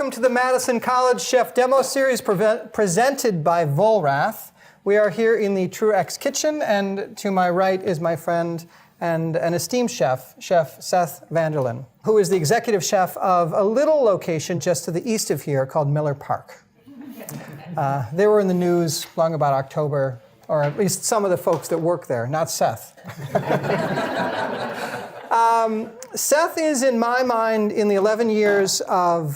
welcome to the Madison College Chef Demo Series presented by Vollrath. We are here in the Truex kitchen, and to my right is my friend and an esteemed chef, Chef Seth VanderLaan, who is the executive chef of a little location just to the east of here called Miller Park. They were in the news long about October, or at least some of the folks that work there, not Seth. Seth is, in my mind, in the 11 years of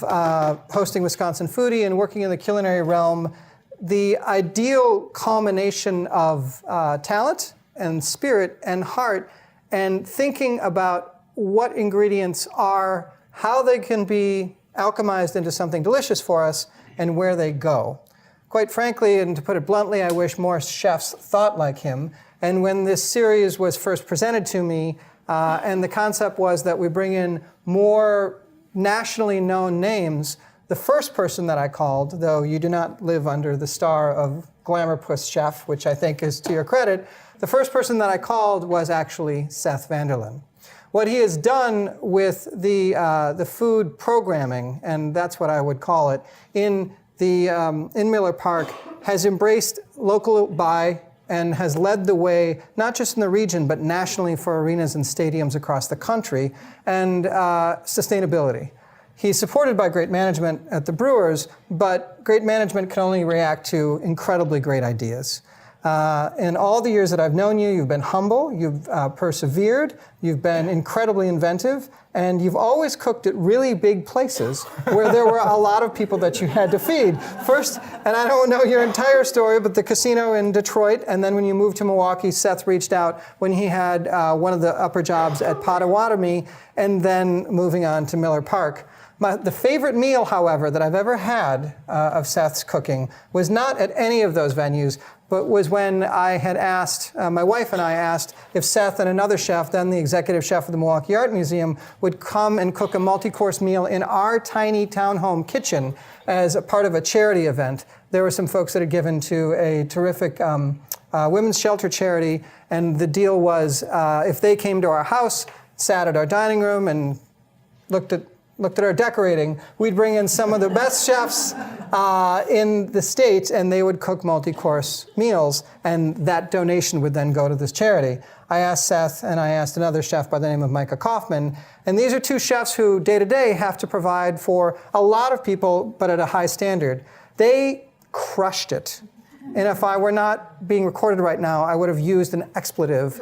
hosting Wisconsin Foodie and working in the culinary realm, the ideal culmination of talent and spirit and heart, and thinking about what ingredients are, how they can be alchemized into something delicious for us, and where they go. Quite frankly, and to put it bluntly, I wish more chefs thought like him. And when this series was first presented to me, and the concept was that we bring in more nationally known names, the first person that I called, though you do not live under the star of Glamour Puss Chef, which I think is to your credit, the first person that I called was actually Seth VanderLaan. What he has done with the food programming, and that's what I would call it, in Miller Park, has embraced local buy and has led the way, not just in the region, but nationally for arenas and stadiums across the country, and sustainability. He's supported by great management at the Brewers, but great management can only react to incredibly great ideas. In all the years that I've known you, you've been humble, you've persevered, you've been incredibly inventive, and you've always cooked at really big places where there were a lot of people that you had to feed. First, and I don't know your entire story, but the casino in Detroit, and then when you moved to Milwaukee, Seth reached out when he had one of the upper jobs at Potawatomi, and then moving on to Miller Park. The favorite meal, however, that I've ever had of Seth's cooking was not at any of those venues, but was when I had asked, my wife and I asked if Seth and another chef, then the executive chef of the Milwaukee Art Museum, would come and cook a multi-course meal in our tiny townhome kitchen as a part of a charity event. There were some folks that had given to a terrific women's shelter charity, and the deal was if they came to our house, sat at our dining room, and looked at our decorating, we'd bring in some of the best chefs in the state, and they would cook multi-course meals, and that donation would then go to this charity. I asked Seth, and I asked another chef by the name of Micah Kaufman, and these are two chefs who day-to-day have to provide for a lot of people, but at a high standard. They crushed it. And if I were not being recorded right now, I would have used an expletive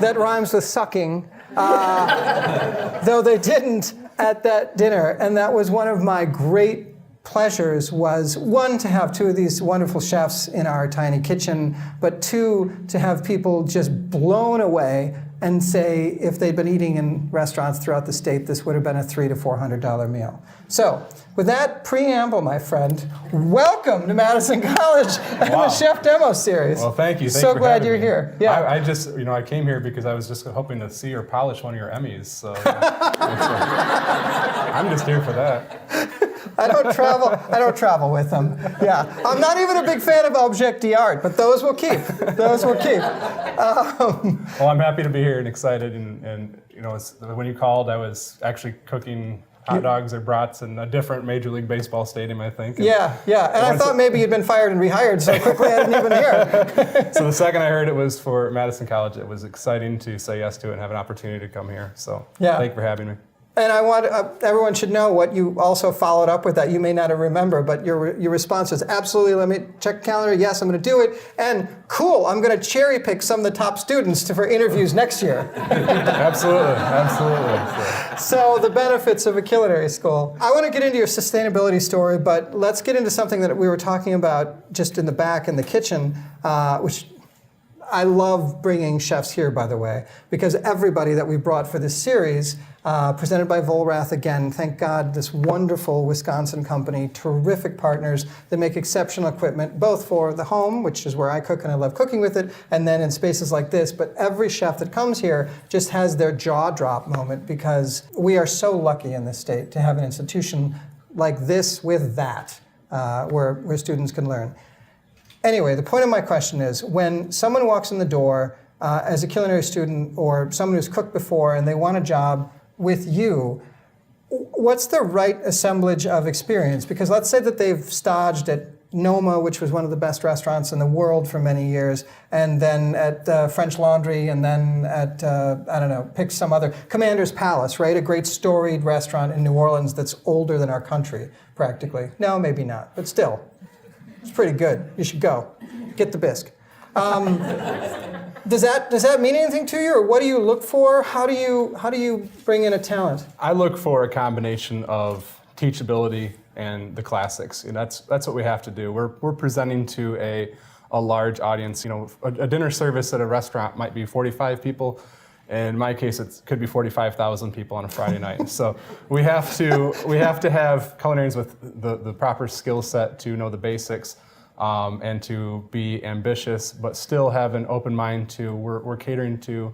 that rhymes with sucking, though they didn't at that dinner. And that was one of my great pleasures, was one, to have two of these wonderful chefs in our tiny kitchen, but two, to have people just blown away and say if they'd been eating in restaurants throughout the state, this would have been a $300 to $400 meal. So, with that preamble, my friend, welcome to Madison College and the Chef Demo Series. Well, thank you. So glad you're here. Yeah, I came here because I was just hoping to see or polish one of your Emmys. So I'm just here for that. I don't travel with them. Yeah, I'm not even a big fan of Object d'Art, but those will keep. Those will keep. Well, I'm happy to be here and excited. And when you called, I was actually cooking hot dogs or brats in a different Major League Baseball stadium, I think. Yeah. And I thought maybe you'd been fired and rehired so quickly I didn't even hear. So the second I heard it was for Madison College, it was exciting to say yes to it and have an opportunity to come here. So thank you for having me. And I want everyone should know what you also followed up with that. You may not remember, but your response was absolutely, let me check the calendar. Yes, I'm going to do it. And cool, I'm going to cherry pick some of the top students for interviews next year. Absolutely. So the benefits of a culinary school. I want to get into your sustainability story, but let's get into something that we were talking about just in the back in the kitchen, which I love bringing chefs here, by the way, because everybody that we brought for this series, presented by Vollrath, again, thank God, this wonderful Wisconsin company, terrific partners that make exceptional equipment, both for the home, which is where I cook and I love cooking with it, and then in spaces like this. But every chef that comes here just has their jaw drop moment, because we are so lucky in this state to have an institution like this with that, where students can learn. Anyway, the point of my question is, when someone walks in the door as a culinary student or someone who's cooked before and they want a job with you, what's the right assemblage of experience? Because let's say that they've staged at Noma, which was one of the best restaurants in the world for many years, and then at French Laundry, and then at, I don't know, pick some other, Commander's Palace, right? A great storied restaurant in New Orleans that's older than our country, practically. No, maybe not, but still, it's pretty good. You should go. Get the bisque. Does that mean anything to you, or what do you look for? How do you bring in a talent? I look for a combination of teachability and the classics. And that's what we have to do. We're presenting to a large audience. You know, a dinner service at a restaurant might be 45 people. In my case, it could be 45,000 people on a Friday night. So we have to have culinarians with the proper skill set to know the basics. And to be ambitious, but still have an open mind to, we're catering to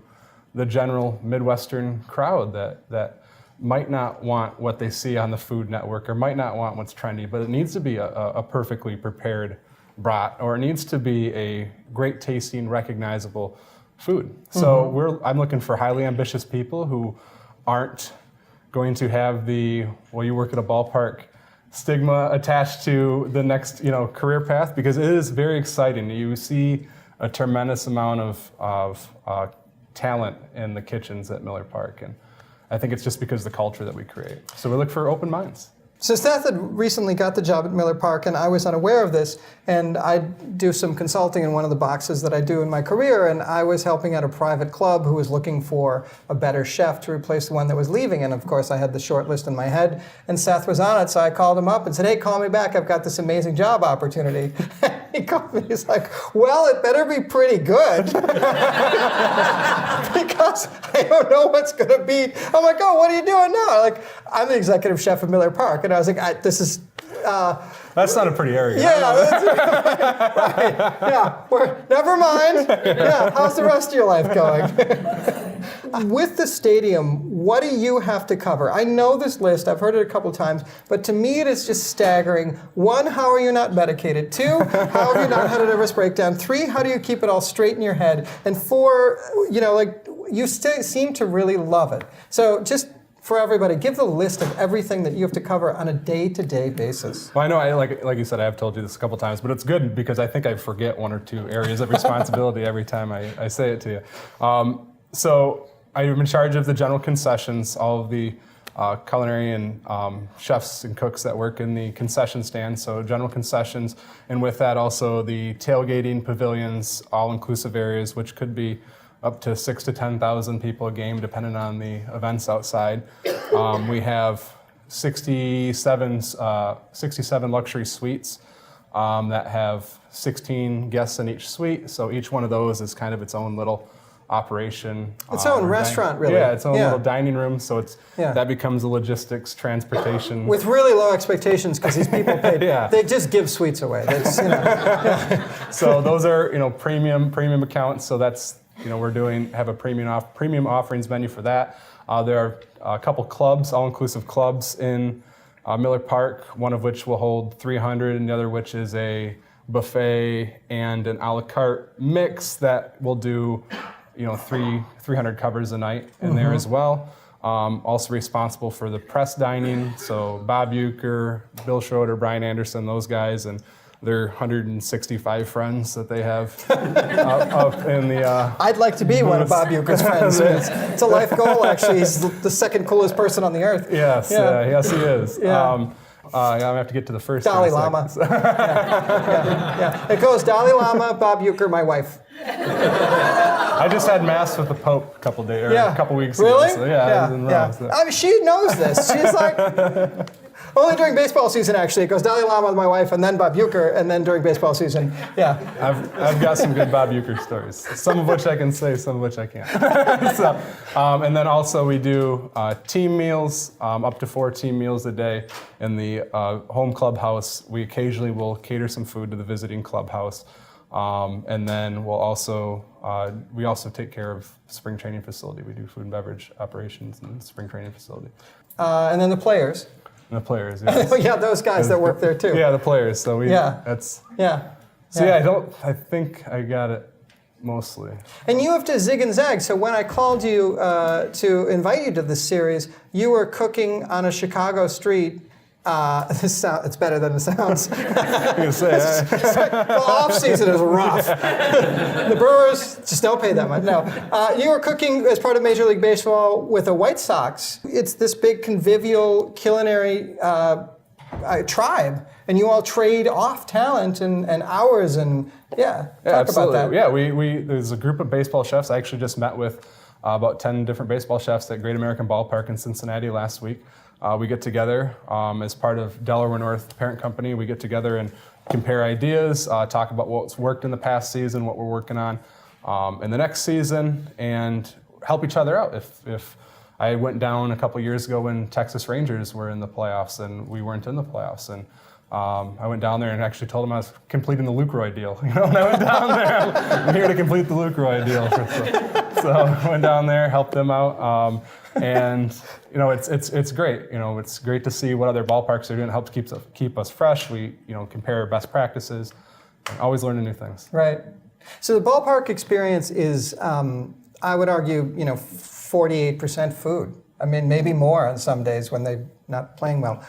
the general Midwestern crowd that might not want what they see on the Food Network or might not want what's trendy, but it needs to be a perfectly prepared brat, or it needs to be a great tasting, recognizable food. So I'm looking for highly ambitious people who aren't going to have the, well, you work at a ballpark stigma attached to the next, career path, because it is very exciting. You see a tremendous amount of talent in the kitchens at Miller Park, and I think it's just because of the culture that we create. So we look for open minds. So Seth had recently got the job at Miller Park, and I was unaware of this, and I do some consulting in one of the boxes that I do in my career, and I was helping out a private club who was looking for a better chef to replace the one that was leaving, and of course I had the short list in my head, and Seth was on it, so I called him up and said, hey, call me back, I've got this amazing job opportunity. He called me, he's like, well, it better be pretty good, because I don't know what's going to be. I'm like, oh, what are you doing now? Like, I'm the executive chef at Miller Park, and I was like, this is... that's not a pretty area. Yeah, right. Yeah, never mind. Yeah, how's the rest of your life going? With the stadium, what do you have to cover? I know this list, I've heard it a couple times, but to me it is just staggering. 1, how are you not medicated? 2, how have you not had a nervous breakdown? 3, how do you keep it all straight in your head? And 4, you seem to really love it. So just for everybody, give the list of everything that you have to cover on a day-to-day basis. Well, I know, like you said, I have told you this a couple times, but it's good because I think I forget 1 or 2 areas of responsibility every time I say it to you. So I'm in charge of the general concessions, all of the culinary and chefs and cooks that work in the concession stand, so general concessions, and with that also the tailgating, pavilions, all-inclusive areas, which could be up to 6,000 to 10,000 people a game, depending on the events outside. We have 67 luxury suites that have 16 guests in each suite, so each one of those is kind of its own little operation. Its own restaurant, really. Yeah, its own little dining room, so that becomes the logistics, transportation. With really low expectations, because these people paid. They just give suites away. That's, So those are premium accounts, so that's, have a premium offerings menu for that. There are a couple clubs, all-inclusive clubs in Miller Park, one of which will hold 300, and the other which is a buffet and an a la carte mix that will do, 300 covers a night in there as well. Also responsible for the press dining, so Bob Uecker, Bill Schroeder, Brian Anderson, those guys, and their 165 friends that they have up in the... I'd like to be one of Bob Uecker's friends. It's a life goal, actually. He's the second coolest person on the earth. Yes, yes he is. I'm going to have to get to the first. Dalai Lama. It goes Dalai Lama, Bob Uecker, my wife. I just had mass with the Pope a couple weeks ago. Really? So I was in Rome. So. I mean, she knows this. She's like... Only during baseball season, actually. It goes Dalai Lama with my wife, and then Bob Uecker, and then during baseball season. Yeah. I've got some good Bob Uecker stories. Some of which I can say, some of which I can't. And then also we do team meals, up to 4 team meals a day in the home clubhouse. We occasionally will cater some food to the visiting clubhouse. And then we also take care of spring training facility. We do food and beverage operations in the spring training facility. And then the players. And the players, yes. Yeah, those guys that work there too. Yeah, the players. So I think I got it Mostly. And you have to zig and zag. So when I called you to invite you to this series, you were cooking on a Chicago street. It's better than it sounds. Well, off season is rough. The Brewers just don't pay that much. No, you were cooking as part of Major League Baseball with the White Sox. It's this big convivial culinary tribe, and you all trade off talent and hours and talk absolutely. about that. Yeah, we there's a group of baseball chefs. I actually just met with about 10 different baseball chefs at Great American Ballpark in Cincinnati last week. We get together as part of Delaware North parent company. We get together and compare ideas, talk about what's worked in the past season, what we're working on in the next season, and help each other out. If I went down a couple years ago when Texas Rangers were in the playoffs and we weren't in the playoffs, and I went down there and actually told them I was completing the Lucroy deal. When I went down there, I'm here to complete the Lucroy deal. So I went down there, helped them out, and it's great. It's great to see what other ballparks are doing. It helps keep us fresh. We compare best practices, and always learning new things. Right. So the ballpark experience is, I would argue, 48% food. I mean, maybe more on some days when they're not playing well.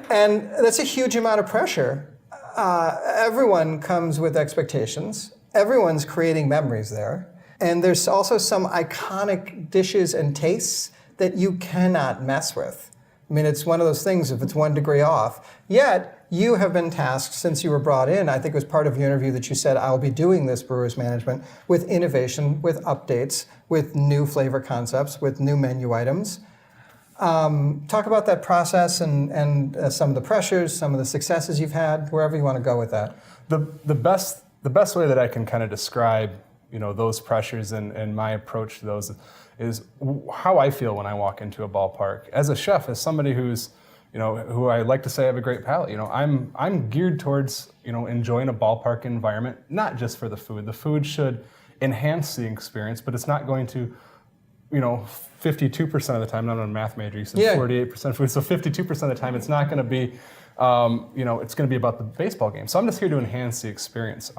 And that's a huge amount of pressure. Everyone comes with expectations. Everyone's creating memories there. And there's also some iconic dishes and tastes that you cannot mess with. I mean, it's one of those things, if it's 1 degree off. Yet, you have been tasked since you were brought in, I think it was part of your interview that you said, I'll be doing this Brewers management with innovation, with updates, with new flavor concepts, with new menu items. Talk about that process and some of the pressures, some of the successes you've had, wherever you want to go with that. The best way that I can kind of describe those pressures and my approach to those is how I feel when I walk into a ballpark. As a chef, as somebody who's who I like to say I have a great palate. I'm geared towards enjoying a ballpark environment, not just for the food. The food should enhance the experience, but it's not going to 52% of the time, not on a math major, you said 48% food, so 52% of the time it's not going to be, it's going to be about the baseball game. So I'm just here to enhance the experience.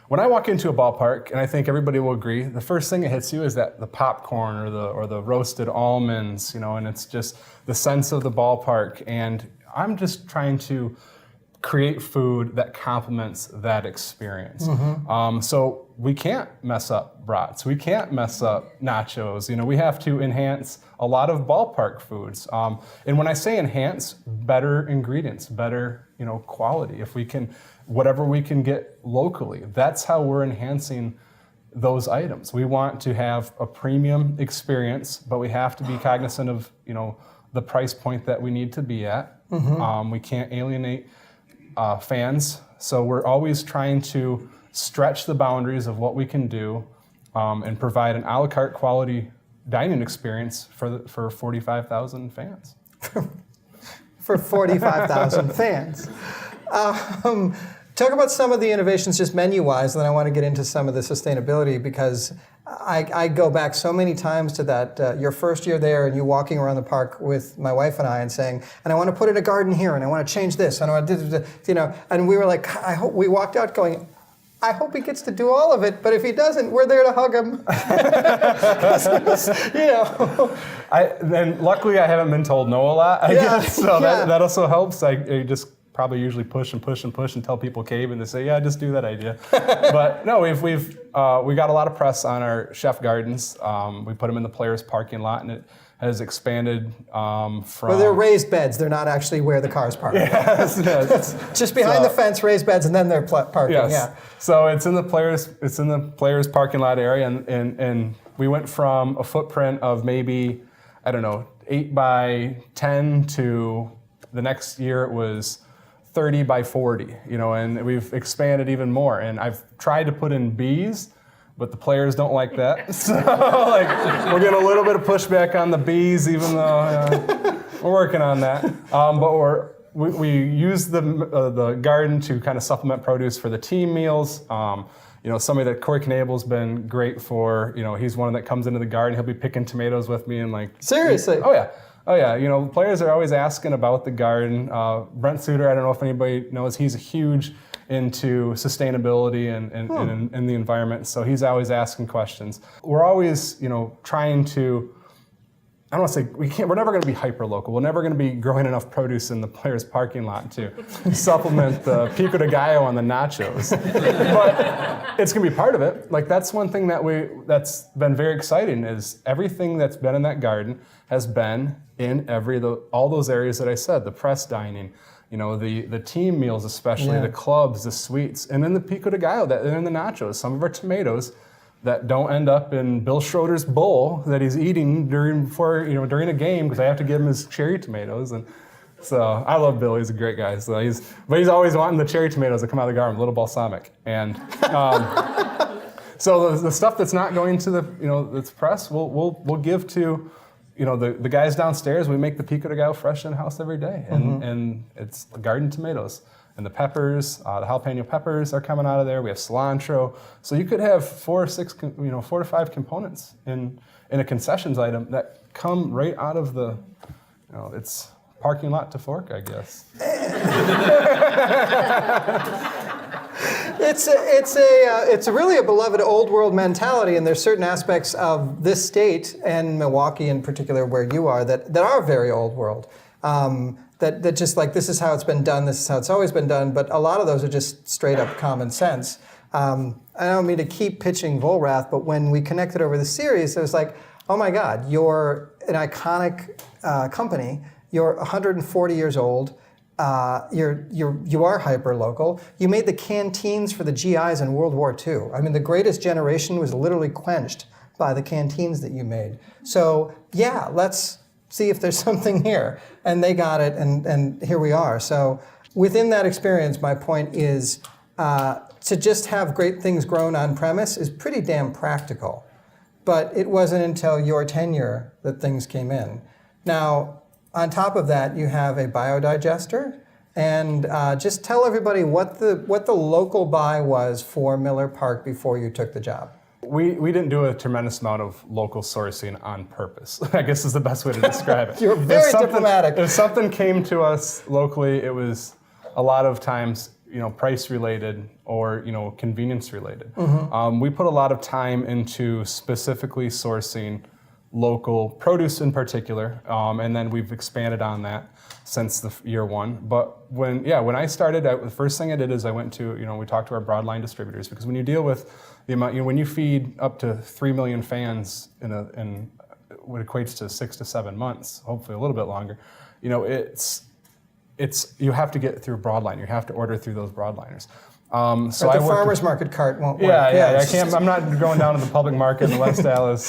When I walk into a ballpark, and I think everybody will agree, the first thing that hits you is that the popcorn or the roasted almonds, and it's just the sense of the ballpark. And I'm just trying to create food that complements that experience. Mm-hmm. So we can't mess up brats. We can't mess up nachos. We have to enhance a lot of ballpark foods. And when I say enhance, better ingredients, better quality. If we can, whatever we can get locally, that's how we're enhancing those items. We want to have a premium experience, but we have to be cognizant of the price point that we need to be at. Mm-hmm. We can't alienate fans, so we're always trying to stretch the boundaries of what we can do and provide an a la carte quality dining experience for 45,000 fans. For 45,000 fans. Talk about some of the innovations just menu-wise, and then I want to get into some of the sustainability, because I go back so many times to that, your first year there and you walking around the park with my wife and I and saying, and I want to put in a garden here, and I want to change this, and I want to, and we were like, we walked out going, I hope he gets to do all of it, but if he doesn't, we're there to hug him. Then luckily I haven't been told no a lot, I guess, so that also helps. I just probably usually push and push and push until people cave and they say, yeah, just do that idea. But no, we got a lot of press on our chef gardens. We put them in the players' parking lot, and it has expanded from... Well, they're raised beds. They're not actually where the cars park. Yes. Just behind the fence, raised beds, and then they're parking. Yes. Yeah. So it's in the players' parking lot area, and we went from a footprint of maybe, 8 by 10 to the next year it was 30 by 40, and we've expanded even more. And I've tried to put in bees, but the players don't like that. So we're getting a little bit of pushback on the bees, even though we're working on that. But we use the garden to kind of supplement produce for the team meals. Somebody that Corey Knable's been great for. He's one that comes into the garden. He'll be picking tomatoes with me and Seriously? Oh yeah. Players are always asking about the garden. Brent Suter, I don't know if anybody knows, he's huge into sustainability and the environment. So he's always asking questions. We're always, trying to, I don't want to say we're never going to be hyper local. We're never going to be growing enough produce in the players' parking lot to supplement the Pico De Gallo on the nachos. But it's going to be part of it. Like, that's one thing that's been very exciting, is everything that's been in that garden has been in all those areas that I said, the press dining, the team meals, especially the clubs, the suites, and then the Pico De Gallo, and then the nachos, some of our tomatoes that don't end up in Bill Schroeder's bowl that he's eating during a game, because I have to give him his cherry tomatoes. And so I love Bill. He's a great guy. So he's always wanting the cherry tomatoes that come out of the garden, a little balsamic. And so the stuff that's not going to that's press, we'll give to the guys downstairs. We make the Pico De Gallo fresh in house every day, and it's the garden tomatoes. And the peppers, the jalapeno peppers are coming out of there. We have cilantro. So you could have 4 to 5 components in a concessions item that come right out of the, it's parking lot to fork, I guess. It's really a beloved old world mentality, and there's certain aspects of this state and Milwaukee in particular, where you are, that are very old world. That just like, this is how it's been done, this is how it's always been done, but a lot of those are just straight up common sense. I don't mean to keep pitching Vollrath, but when we connected over the series, it was like, oh my God, you're an iconic company, you're 140 years old, you are hyper local. You made the canteens for the GIs in World War II. I mean, the greatest generation was literally quenched by the canteens that you made. So yeah, let's see if there's something here. And they got it, and here we are. So within that experience, my point is to just have great things grown on premise is pretty damn practical. But it wasn't until your tenure that things came in. Now, on top of that, you have a biodigester. And just tell everybody what the local buy was for Miller Park before you took the job. We didn't do a tremendous amount of local sourcing on purpose, I guess is the best way to describe it. You're very diplomatic. If something came to us locally, it was a lot of times price related or convenience related. We put a lot of time into specifically sourcing local produce in particular, and then we've expanded on that since the year one. But when I started, the first thing I did is I went to, we talked to our broadline distributors, because when you deal with the amount, when you feed up to 3 million fans in what equates to 6 to 7 months, hopefully a little bit longer, it's you have to get through broadline. You have to order through those broadliners. So the farmer's market cart won't work. I can't. I'm not going down to the public market in West Dallas.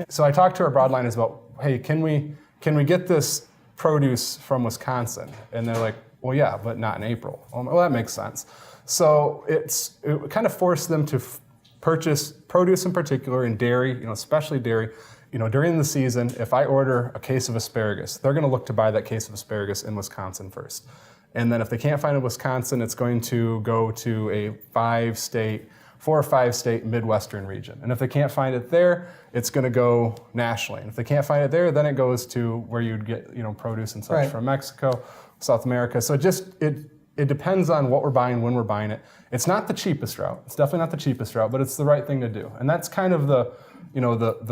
So I talked to our broadliners about, hey, can we get this produce from Wisconsin? And they're like, well, yeah, but not in April. Well, that makes sense. So it kind of forced them to purchase produce in particular, and dairy, especially dairy. During the season, if I order a case of asparagus, they're going to look to buy that case of asparagus in Wisconsin first. And then if they can't find it in Wisconsin, it's going to go to a 4 or 5 state Midwestern region. And if they can't find it there, it's going to go nationally. And if they can't find it there, then it goes to where you'd get produce and such from Mexico, South America. So it depends on what we're buying, when we're buying it. It's not the cheapest route. It's definitely not the cheapest route, but it's the right thing to do. And that's kind of the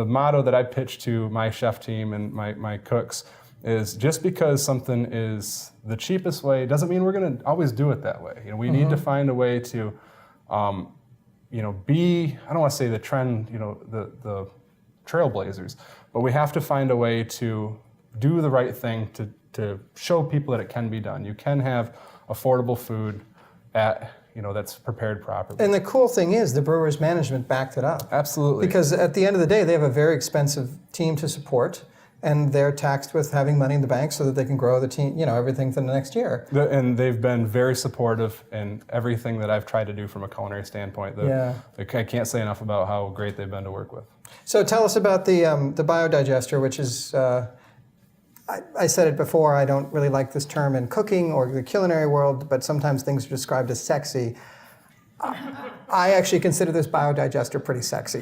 motto that I pitch to my chef team and my cooks, is just because something is the cheapest way doesn't mean we're going to always do it that way. We need to find a way to, be, I don't want to say the trend, the trailblazers, but we have to find a way to do the right thing to show people that it can be done. You can have affordable food at, that's prepared properly. And the cool thing is the brewer's management backed it up. Absolutely. Because at the end of the day, they have a very expensive team to support, and they're taxed with having money in the bank so that they can grow the team, everything for the next year. And they've been very supportive in everything that I've tried to do from a culinary standpoint. I can't say enough about how great they've been to work with. So tell us about the biodigester, which is, I said it before, I don't really like this term in cooking or the culinary world, but sometimes things are described as sexy. I actually consider this biodigester pretty sexy.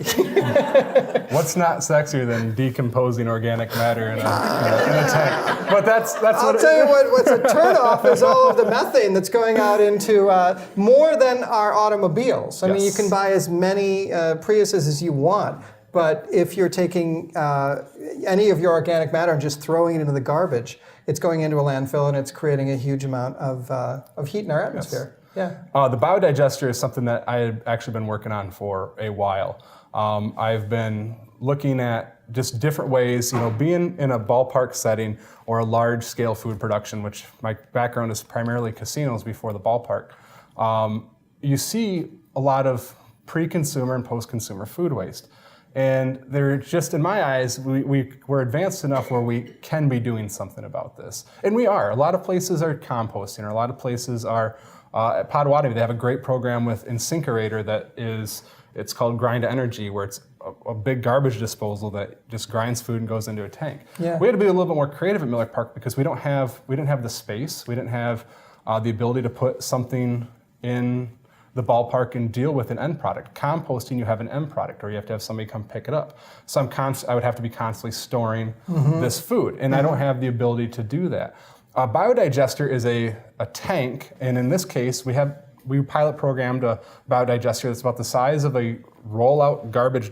What's not sexier than decomposing organic matter in a tank? But that's I'll tell you what's a turnoff is all of the methane that's going out into more than our automobiles. I mean, you can buy as many Priuses as you want, but if you're taking any of your organic matter and just throwing it into the garbage, it's going into a landfill and it's creating a huge amount of heat in our atmosphere. Yes. Yeah. The biodigester is something that I've actually been working on for a while. I've been looking at just different ways, being in a ballpark setting or a large-scale food production, which my background is primarily casinos before the ballpark. You see a lot of pre-consumer and post-consumer food waste. And they're just, in my eyes, we're advanced enough where we can be doing something about this. And we are. A lot of places are composting, or a lot of places are, at Potawatomi, they have a great program with InSinkErator it's called Grind Energy, where it's a big garbage disposal that just grinds food and goes into a tank. Yeah. We had to be a little bit more creative at Miller Park because we didn't have the space, we didn't have the ability to put something in the ballpark and deal with an end product. Composting, you have an end product, or you have to have somebody come pick it up. So I would have to be constantly storing this food, and I don't have the ability to do that. A biodigester is a tank, and in this case, we pilot programmed a biodigester that's about the size of a roll-out garbage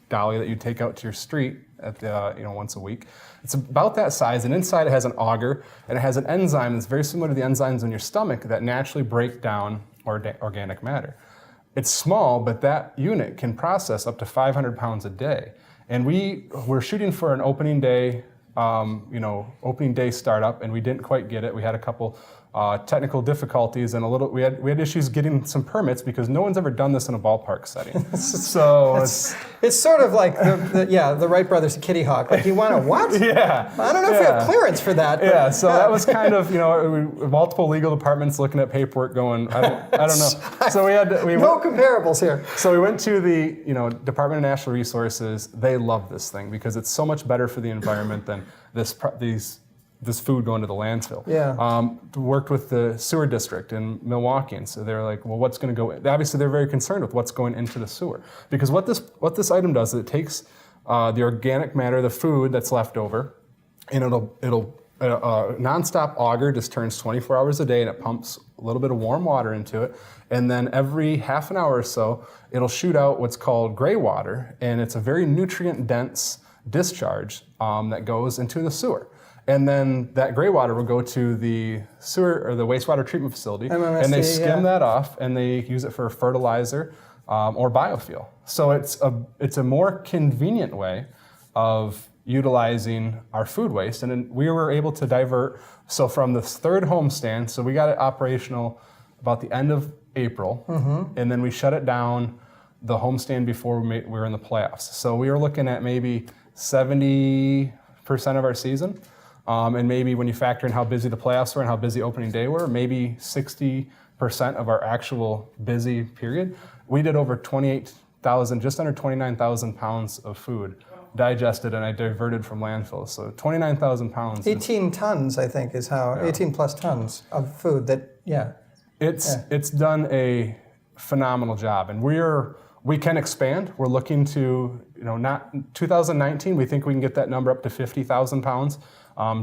dolly that you take out to your street at once a week. It's about that size, and inside it has an auger, and it has an enzyme that's very similar to the enzymes in your stomach that naturally break down organic matter. It's small, but that unit can process up to 500 pounds a day. And we're shooting for an opening day startup, and we didn't quite get it. We had a couple technical difficulties and we had issues getting some permits because no one's ever done this in a ballpark setting. So it's sort of like the Wright brothers Kitty Hawk. Like, you want a what? Yeah. I don't know if we have clearance for that. But, yeah. So that was kind of multiple legal departments looking at paperwork, going, I don't know. So no comparables here. So we went to the Department of Natural Resources. They love this thing because it's so much better for the environment than this food going to the landfill. Yeah. Worked with the sewer district in Milwaukee, and so they're like, well, what's going to go? Obviously, they're very concerned with what's going into the sewer, because what this item does is it takes the organic matter, the food that's left over, and it'll nonstop auger just turns 24 hours a day, and it pumps a little bit of warm water into it, and then every half an hour or so, it'll shoot out what's called gray water, and it's a very nutrient-dense discharge that goes into the sewer. And then that gray water will go to the sewer or the wastewater treatment facility, MMSD, and they skim that off, and they use it for fertilizer or biofuel. So it's a more convenient way of utilizing our food waste. And then we were able to divert. So from the third homestand, so we got it operational about the end of April, and then we shut it down the homestand before we were in the playoffs. So we were looking at maybe 70% of our season. And maybe when you factor in how busy the playoffs were and how busy opening day were, maybe 60% of our actual busy period. We did over 28,000, just under 29,000 pounds of food digested, and I diverted from landfills. So 29,000 pounds. 18 tons, I think, is how, 18 plus tons of food that, It's done a phenomenal job, and we can expand. We're looking to, not 2019, we think we can get that number up to 50,000 pounds.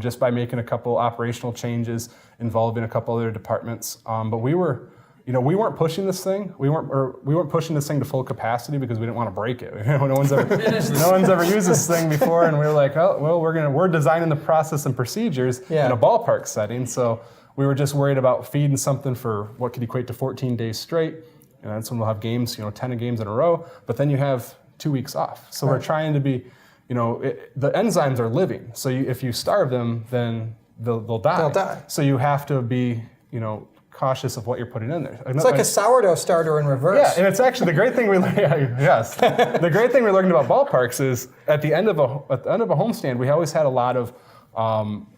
Just by making a couple operational changes involving a couple other departments. But we weren't pushing this thing. We weren't pushing this thing to full capacity because we didn't want to break it. No one's ever used this thing before, and we were like, oh well, we're designing the process and procedures in a ballpark setting. So we were just worried about feeding something for what could equate to 14 days straight, and that's when we'll have games, 10 games in a row. But then you have 2 weeks off. So we're trying to be. The enzymes are living. So if you starve them, then they'll die. They'll die. So you have to be, cautious of what you're putting in there. It's like a sourdough starter in reverse. Yeah, and it's actually the great thing the great thing we learned about ballparks is at the end of a homestand, we always had a lot of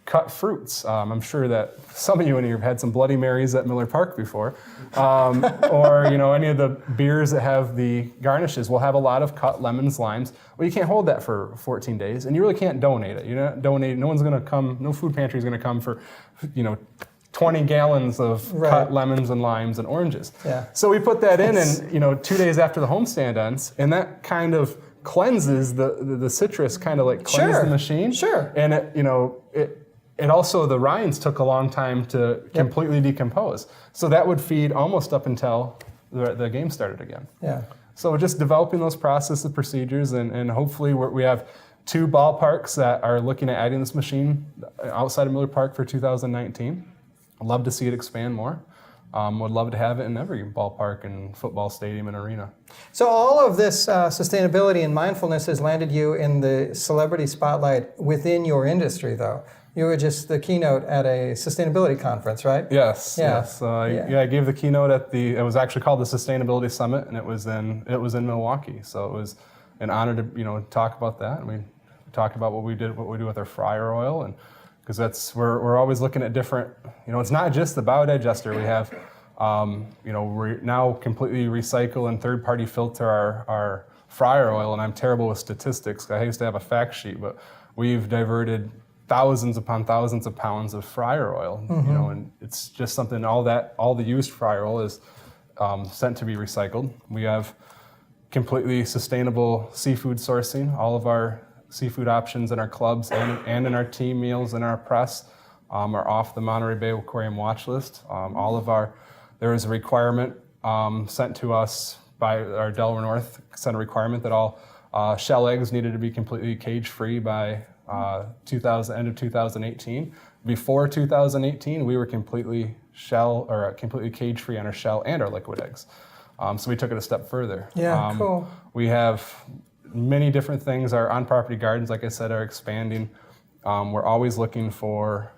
cut fruits. I'm sure that some of you in here have had some Bloody Marys at Miller Park before, or any of the beers that have the garnishes will have a lot of cut lemons, limes. Well, you can't hold that for 14 days, and you really can't donate it. You're not donating. No one's going to come. No food pantry is going to come for 20 gallons of cut lemons and limes and oranges. Yeah. So we put that in, and 2 days after the homestand ends, and that kind of cleanses the citrus, kind of like cleanses the machine. Sure. And it also, the rinds took a long time to completely decompose. So that would feed almost up until the game started again. Yeah. So just developing those processes, procedures, and hopefully we have 2 ballparks that are looking at adding this machine outside of Miller Park for 2019. I'd love to see it expand more. Would love to have it in every ballpark and football stadium and arena. So all of this sustainability and mindfulness has landed you in the celebrity spotlight within your industry, though. You were just the keynote at a sustainability conference, right? Yes. I gave the keynote it was actually called the Sustainability Summit, and it was in Milwaukee. So it was an honor to talk about that. And we talked about what we do with our fryer oil, and because we're always looking at different. It's not just the biodigester. We have we now completely recycle and third-party filter our fryer oil, and I'm terrible with statistics. I used to have a fact sheet, but we've diverted thousands upon thousands of pounds of fryer oil, and it's just something. All the used fryer oil is sent to be recycled. We have completely sustainable seafood sourcing. All of our seafood options in our clubs and in our team meals and our press are off the Monterey Bay Aquarium watch list. There is a requirement sent to us by our Delaware North sent a requirement that all shell eggs needed to be completely cage-free by end of 2018. Before 2018, we were completely cage-free on our shell and our liquid eggs. So we took it a step further. Yeah, cool. We have many different things. Our on-property gardens, like I said, are expanding. We're always looking for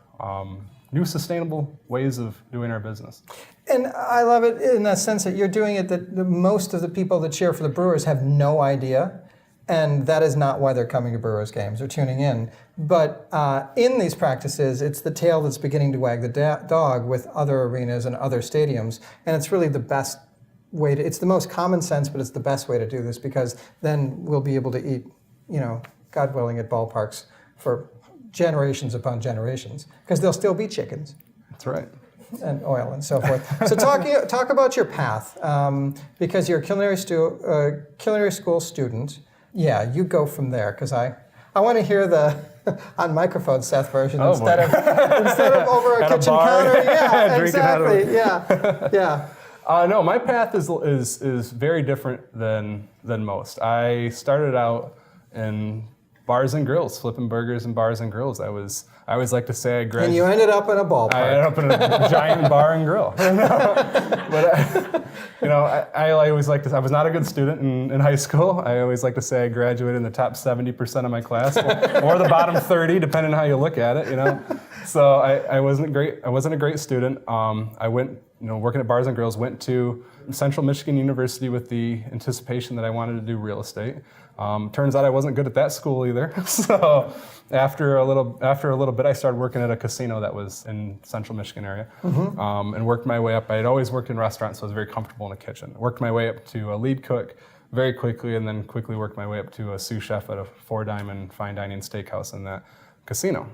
new sustainable ways of doing our business. And I love it in the sense that you're doing it that most of the people that cheer for the Brewers have no idea. And that is not why they're coming to Brewers games or tuning in. But in these practices, it's the tail that's beginning to wag the dog with other arenas and other stadiums. And it's really the best way it's the most common sense, but it's the best way to do this, because then we'll be able to eat, God willing, at ballparks for generations upon generations, because there'll still be chickens. That's right. And oil and so forth. So talk about your path, because you're a culinary school student. Yeah, you go from there, because I want to hear the on microphone Seth version instead of over a kitchen counter. Yeah, exactly. Yeah. No, my path is very different than most. I started out in bars and grills, flipping burgers in bars and grills. I always like to say I graduated. And you ended up in a ballpark. I ended up in a giant bar and grill. But I always like to. I was not a good student in high school. I always like to say I graduated in the top 70% of my class, or the bottom 30, depending on how you look at it. So I wasn't great. I wasn't a great student. I went, working at bars and grills. Went to Central Michigan University with the anticipation that I wanted to do real estate. Turns out I wasn't good at that school either. So after a little bit, I started working at a casino that was in Central Michigan area, and worked my way up. I had always worked in restaurants, so I was very comfortable in the kitchen. Worked my way up to a lead cook very quickly, and then quickly worked my way up to a sous chef at a 4-diamond fine dining steakhouse in that casino.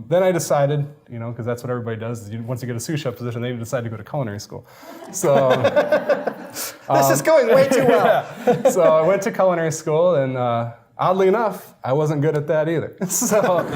Then I decided, because that's what everybody does, once you get a sous chef position, they decide to go to culinary school. So this is going way too well. Yeah. So I went to culinary school, and oddly enough, I wasn't good at that either. So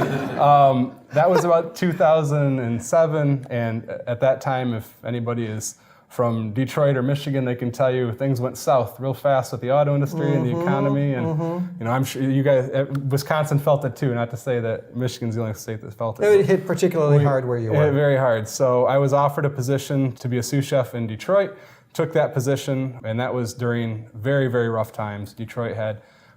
that was about 2007, and at that time, if anybody is from Detroit or Michigan, they can tell you things went south real fast with the auto industry and the economy. And I'm sure you guys, Wisconsin felt it too. Not to say that Michigan's the only state that felt it. It hit particularly hard where you were. Very hard. So I was offered a position to be a sous chef in Detroit. Took that position, and that was during very, very rough times. Detroit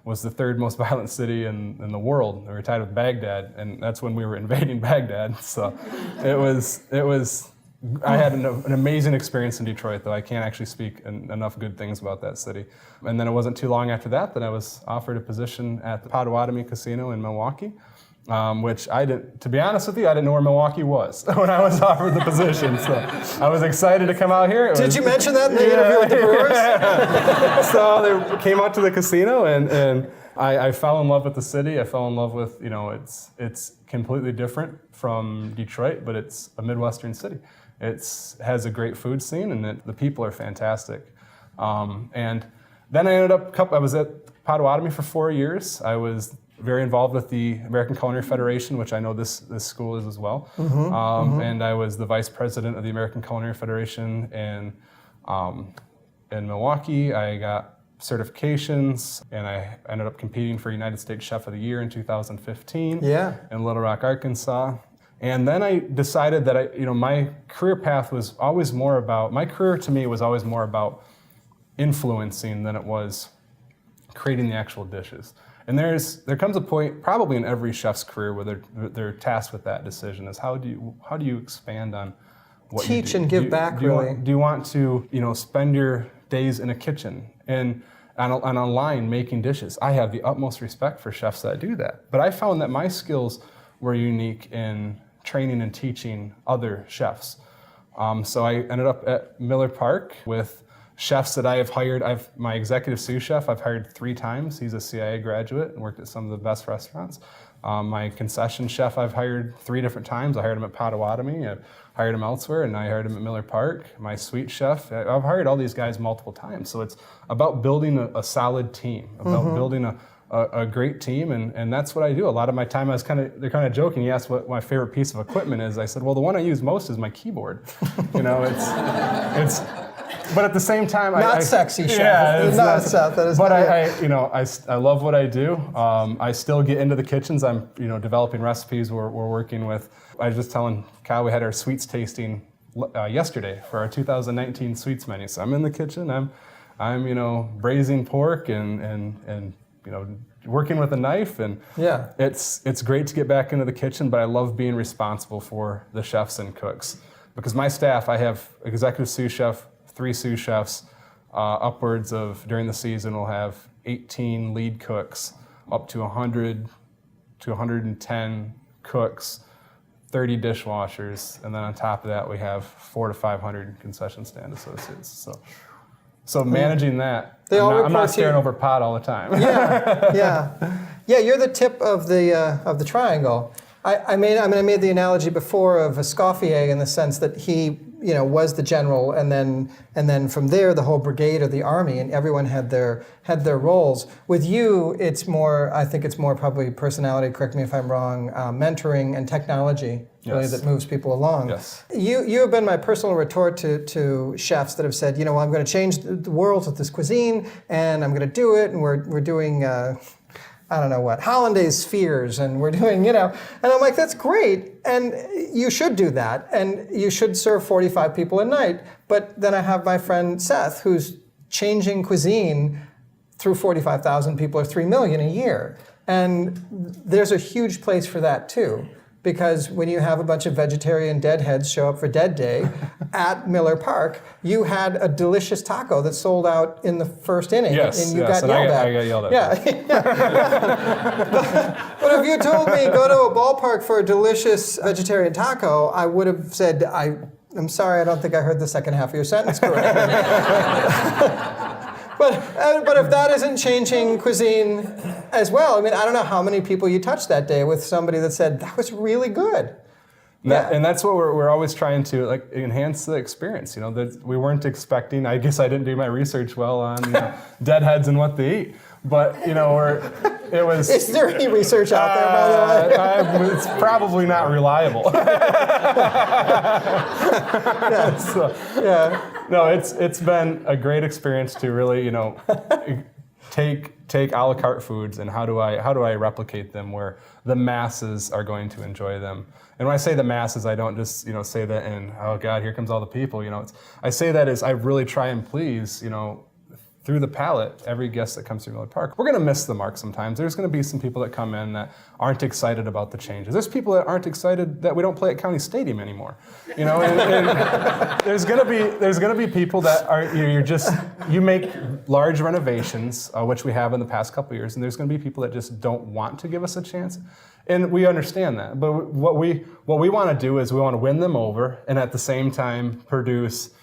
was the third most violent city in the world. They were tied with Baghdad, and that's when we were invading Baghdad. So it was. I had an amazing experience in Detroit, though I can't actually speak enough good things about that city. And then it wasn't too long after that I was offered a position at the Potawatomi Casino in Milwaukee, which to be honest with you, I didn't know where Milwaukee was when I was offered the position. So I was excited to come out here. Did you mention that in the interview with the Brewers? So they came out to the casino, and I fell in love with the city. I fell in love with, it's completely different from Detroit, but it's a Midwestern city. It has a great food scene, and the people are fantastic. And then I was at Potawatomi for 4 years. I was very involved with the American Culinary Federation, which I know this school is as well. And I was the vice president of the American Culinary Federation in Milwaukee. I got certifications, and I ended up competing for United States Chef of the Year in 2015 in Little Rock, Arkansas. And then I decided that my career path was always more about, my career to me was always more about influencing than it was creating the actual dishes. And there comes a point, probably in every chef's career, where they're tasked with that decision: is how do you expand on what teach you do? and give back, really. Do you want to spend your days in a kitchen and on a line making dishes? I have the utmost respect for chefs that do that, but I found that my skills were unique in training and teaching other chefs. So I ended up at Miller Park with chefs that I have hired. My executive sous chef I've hired 3 times. He's a CIA graduate and worked at some of the best restaurants. My concession chef I've hired 3 different times. I hired him at Potawatomi, I hired him elsewhere, and I hired him at Miller Park. My sweet chef, I've hired all these guys multiple times. So it's about building a solid team, about building a great team, and that's what I do. A lot of my time, they're kind of joking. He asked what my favorite piece of equipment is. I said, well, the one I use most is my keyboard. It's but at the same time, not sexy, chef. Yeah, it's not Seth. That is. But I love what I do. I still get into the kitchens. I'm developing recipes. We're working with. I was just telling Kyle, we had our sweets tasting yesterday for our 2019 sweets menu. So I'm in the kitchen. I'm braising pork and working with a knife, and it's great to get back into the kitchen. But I love being responsible for the chefs and cooks, because my staff, I have executive sous chef, 3 sous chefs, upwards of, during the season, we'll have 18 lead cooks, up to 100 to 110 cooks, 30 dishwashers, and then on top of that we have 400 to 500 concession stand associates. So managing that, I'm not staring over pot all the time. Yeah. You're the tip of the triangle. I made the analogy before of Escoffier, in the sense that he was the general, and then from there the whole brigade or the army, and everyone had their roles. With you, I think it's more probably personality, correct me if I'm wrong, mentoring and technology really that moves people along. Yes. You have been my personal retort to chefs that have said, I'm going to change the world with this cuisine, and I'm going to do it, and we're doing I don't know what, hollandaise spheres, and we're doing, and I'm like, that's great, and you should do that, and you should serve 45 people a night. But then I have my friend Seth, who's changing cuisine through 45,000 people, or 3 million a year. And there's a huge place for that too. Because when you have a bunch of vegetarian deadheads show up for Dead Day at Miller Park, you had a delicious taco that sold out in the first inning, and you got yelled at. I got yelled at. But if you told me go to a ballpark for a delicious vegetarian taco, I would have said, I'm sorry, I don't think I heard the second half of your sentence correctly. But if that isn't changing cuisine as well, I don't know how many people you touched that day with somebody that said, that was really good. And that's what we're always trying to enhance the experience. We weren't expecting, I guess I didn't do my research well on deadheads and what they eat. But it was. Is there any research out there, by the way? It's probably not reliable. No, it's been a great experience to really take a la carte foods, and how do I replicate them where the masses are going to enjoy them. And when I say the masses, I don't just say that in, oh God, here comes all the people. I say that as I really try and please through the palate, every guest that comes to Miller Park. We're going to miss the mark sometimes. There's going to be some people that come in that aren't excited about the changes. There's people that aren't excited that we don't play at County Stadium anymore. And there's going to be people that are you make large renovations, which we have in the past couple of years, and there's going to be people that just don't want to give us a chance. And we understand that. But what we want to do is we want to win them over, and at the same time produce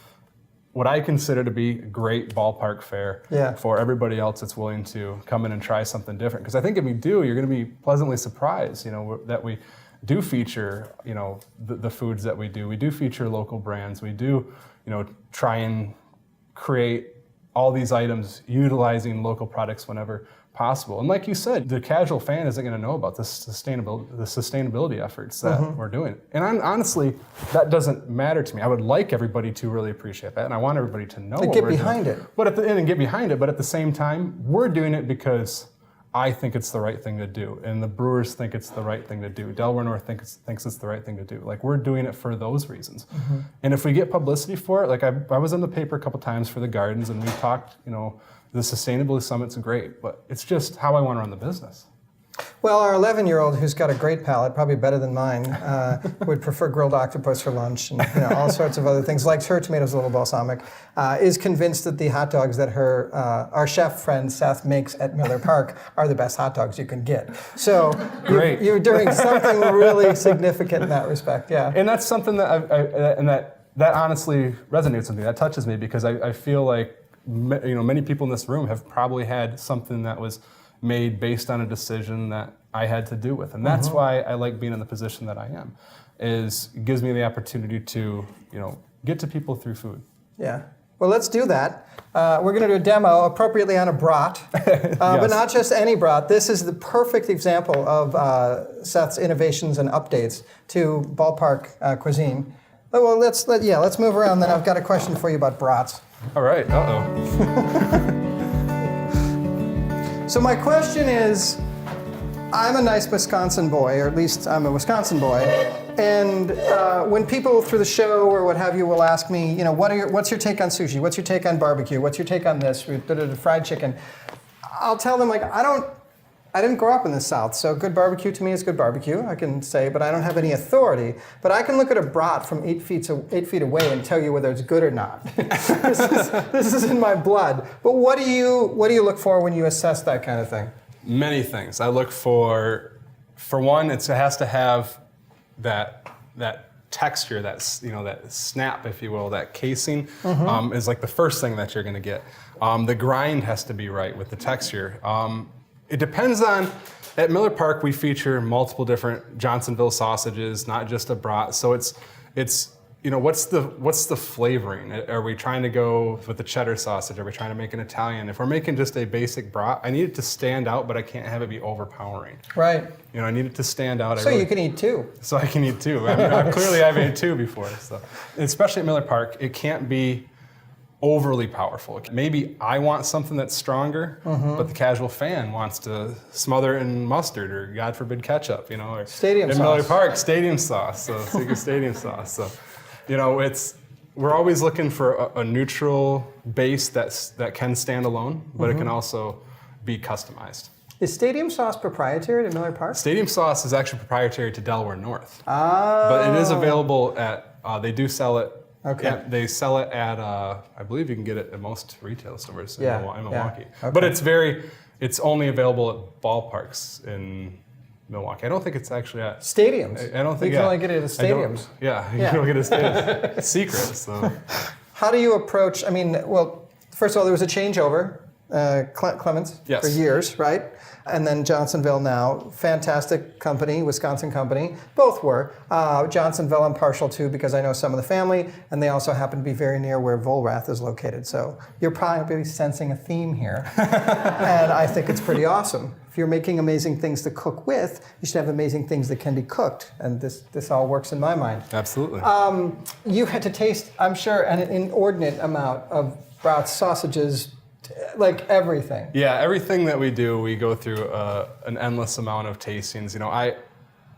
what I consider to be a great ballpark fare for everybody else that's willing to come in and try something different. Because I think if we do, you're going to be pleasantly surprised, that we do feature, the foods that we do. We do feature local brands. We do, try and create all these items utilizing local products whenever possible. And like you said, the casual fan isn't going to know about the sustainability efforts that we're doing. And honestly, that doesn't matter to me. I would like everybody to really appreciate that, and I want everybody to know what get we're behind doing. it. But get behind it. But at the same time, we're doing it because I think it's the right thing to do, and the brewers think it's the right thing to do. Delaware North thinks it's the right thing to do. Like, we're doing it for those reasons. And if we get publicity for it, like I was in the paper a couple times for the gardens, and we talked, the Sustainability Summit's great, but it's just how I want to run the business. Well, our 11-year-old, who's got a great palate, probably better than mine, would prefer grilled octopus for lunch and all sorts of other things, likes her tomatoes a little balsamic, is convinced that the hot dogs that our chef friend Seth makes at Miller Park are the best hot dogs you can get. So you're doing something really significant in that respect, yeah. And that's something that that honestly resonates with me. That touches me because I feel like many people in this room have probably had something that was made based on a decision that I had to do with. And that's why I like being in the position that I am, is it gives me the opportunity to, get to people through food. Yeah. Well, let's do that. We're going to do a demo appropriately on a brat, but not just any brat. This is the perfect example of Seth's innovations and updates to ballpark cuisine. Well, let's move around. Then I've got a question for you about brats. All right. Uh-oh. So my question is, I'm a nice Wisconsin boy, or at least I'm a Wisconsin boy, and when people through the show or what have you will ask me, what's your take on sushi? What's your take on barbecue? What's your take on this? Fried chicken. I'll tell them, I didn't grow up in the South, so good barbecue to me is good barbecue, I can say, but I don't have any authority. But I can look at a brat from 8 feet away and tell you whether it's good or not. This is in my blood. But what do you look for when you assess that kind of thing? Many things. I look for one, it has to have that texture, that snap, if you will, that casing is like the first thing that you're going to get. The grind has to be right with the texture. It depends on, at Miller Park we feature multiple different Johnsonville sausages, not just a brat. So it's what's the flavoring? Are we trying to go with the cheddar sausage? Are we trying to make an Italian? If we're making just a basic brat, I need it to stand out, but I can't have it be overpowering. Right. I need it to stand out. So you can eat two. So I can eat two. Clearly I've ate two before. So, especially at Miller Park, it can't be overly powerful. Maybe I want something that's stronger, but the casual fan wants to smother it in mustard or, God forbid, ketchup, or stadium sauce. In Miller Park, stadium sauce, so secret stadium sauce. So, we're always looking for a neutral base that can stand alone, but it can also be customized. Is stadium sauce proprietary to Miller Park? Stadium sauce is actually proprietary to Delaware North. Oh. But it is available at, they do sell it. Okay. Yeah, they sell it at, I believe you can get it at most retail stores in Milwaukee. Yeah. Okay. But it's only available at ballparks in Milwaukee. I don't think it's actually at stadiums. I don't think you can only get it at stadiums. You can get it at stadiums. It's secret. So. How do you approach? First of all, there was a changeover. Clements for years, right? And then Johnsonville now, fantastic company, Wisconsin company. Both were. Johnsonville I'm partial to because I know some of the family, and they also happen to be very near where Vollrath is located. So you're probably sensing a theme here. And I think it's pretty awesome. If you're making amazing things to cook with, you should have amazing things that can be cooked. And this all works in my mind. Absolutely. You had to taste, I'm sure, an inordinate amount of brats, sausages, like everything. Yeah, everything that we do, we go through an endless amount of tastings.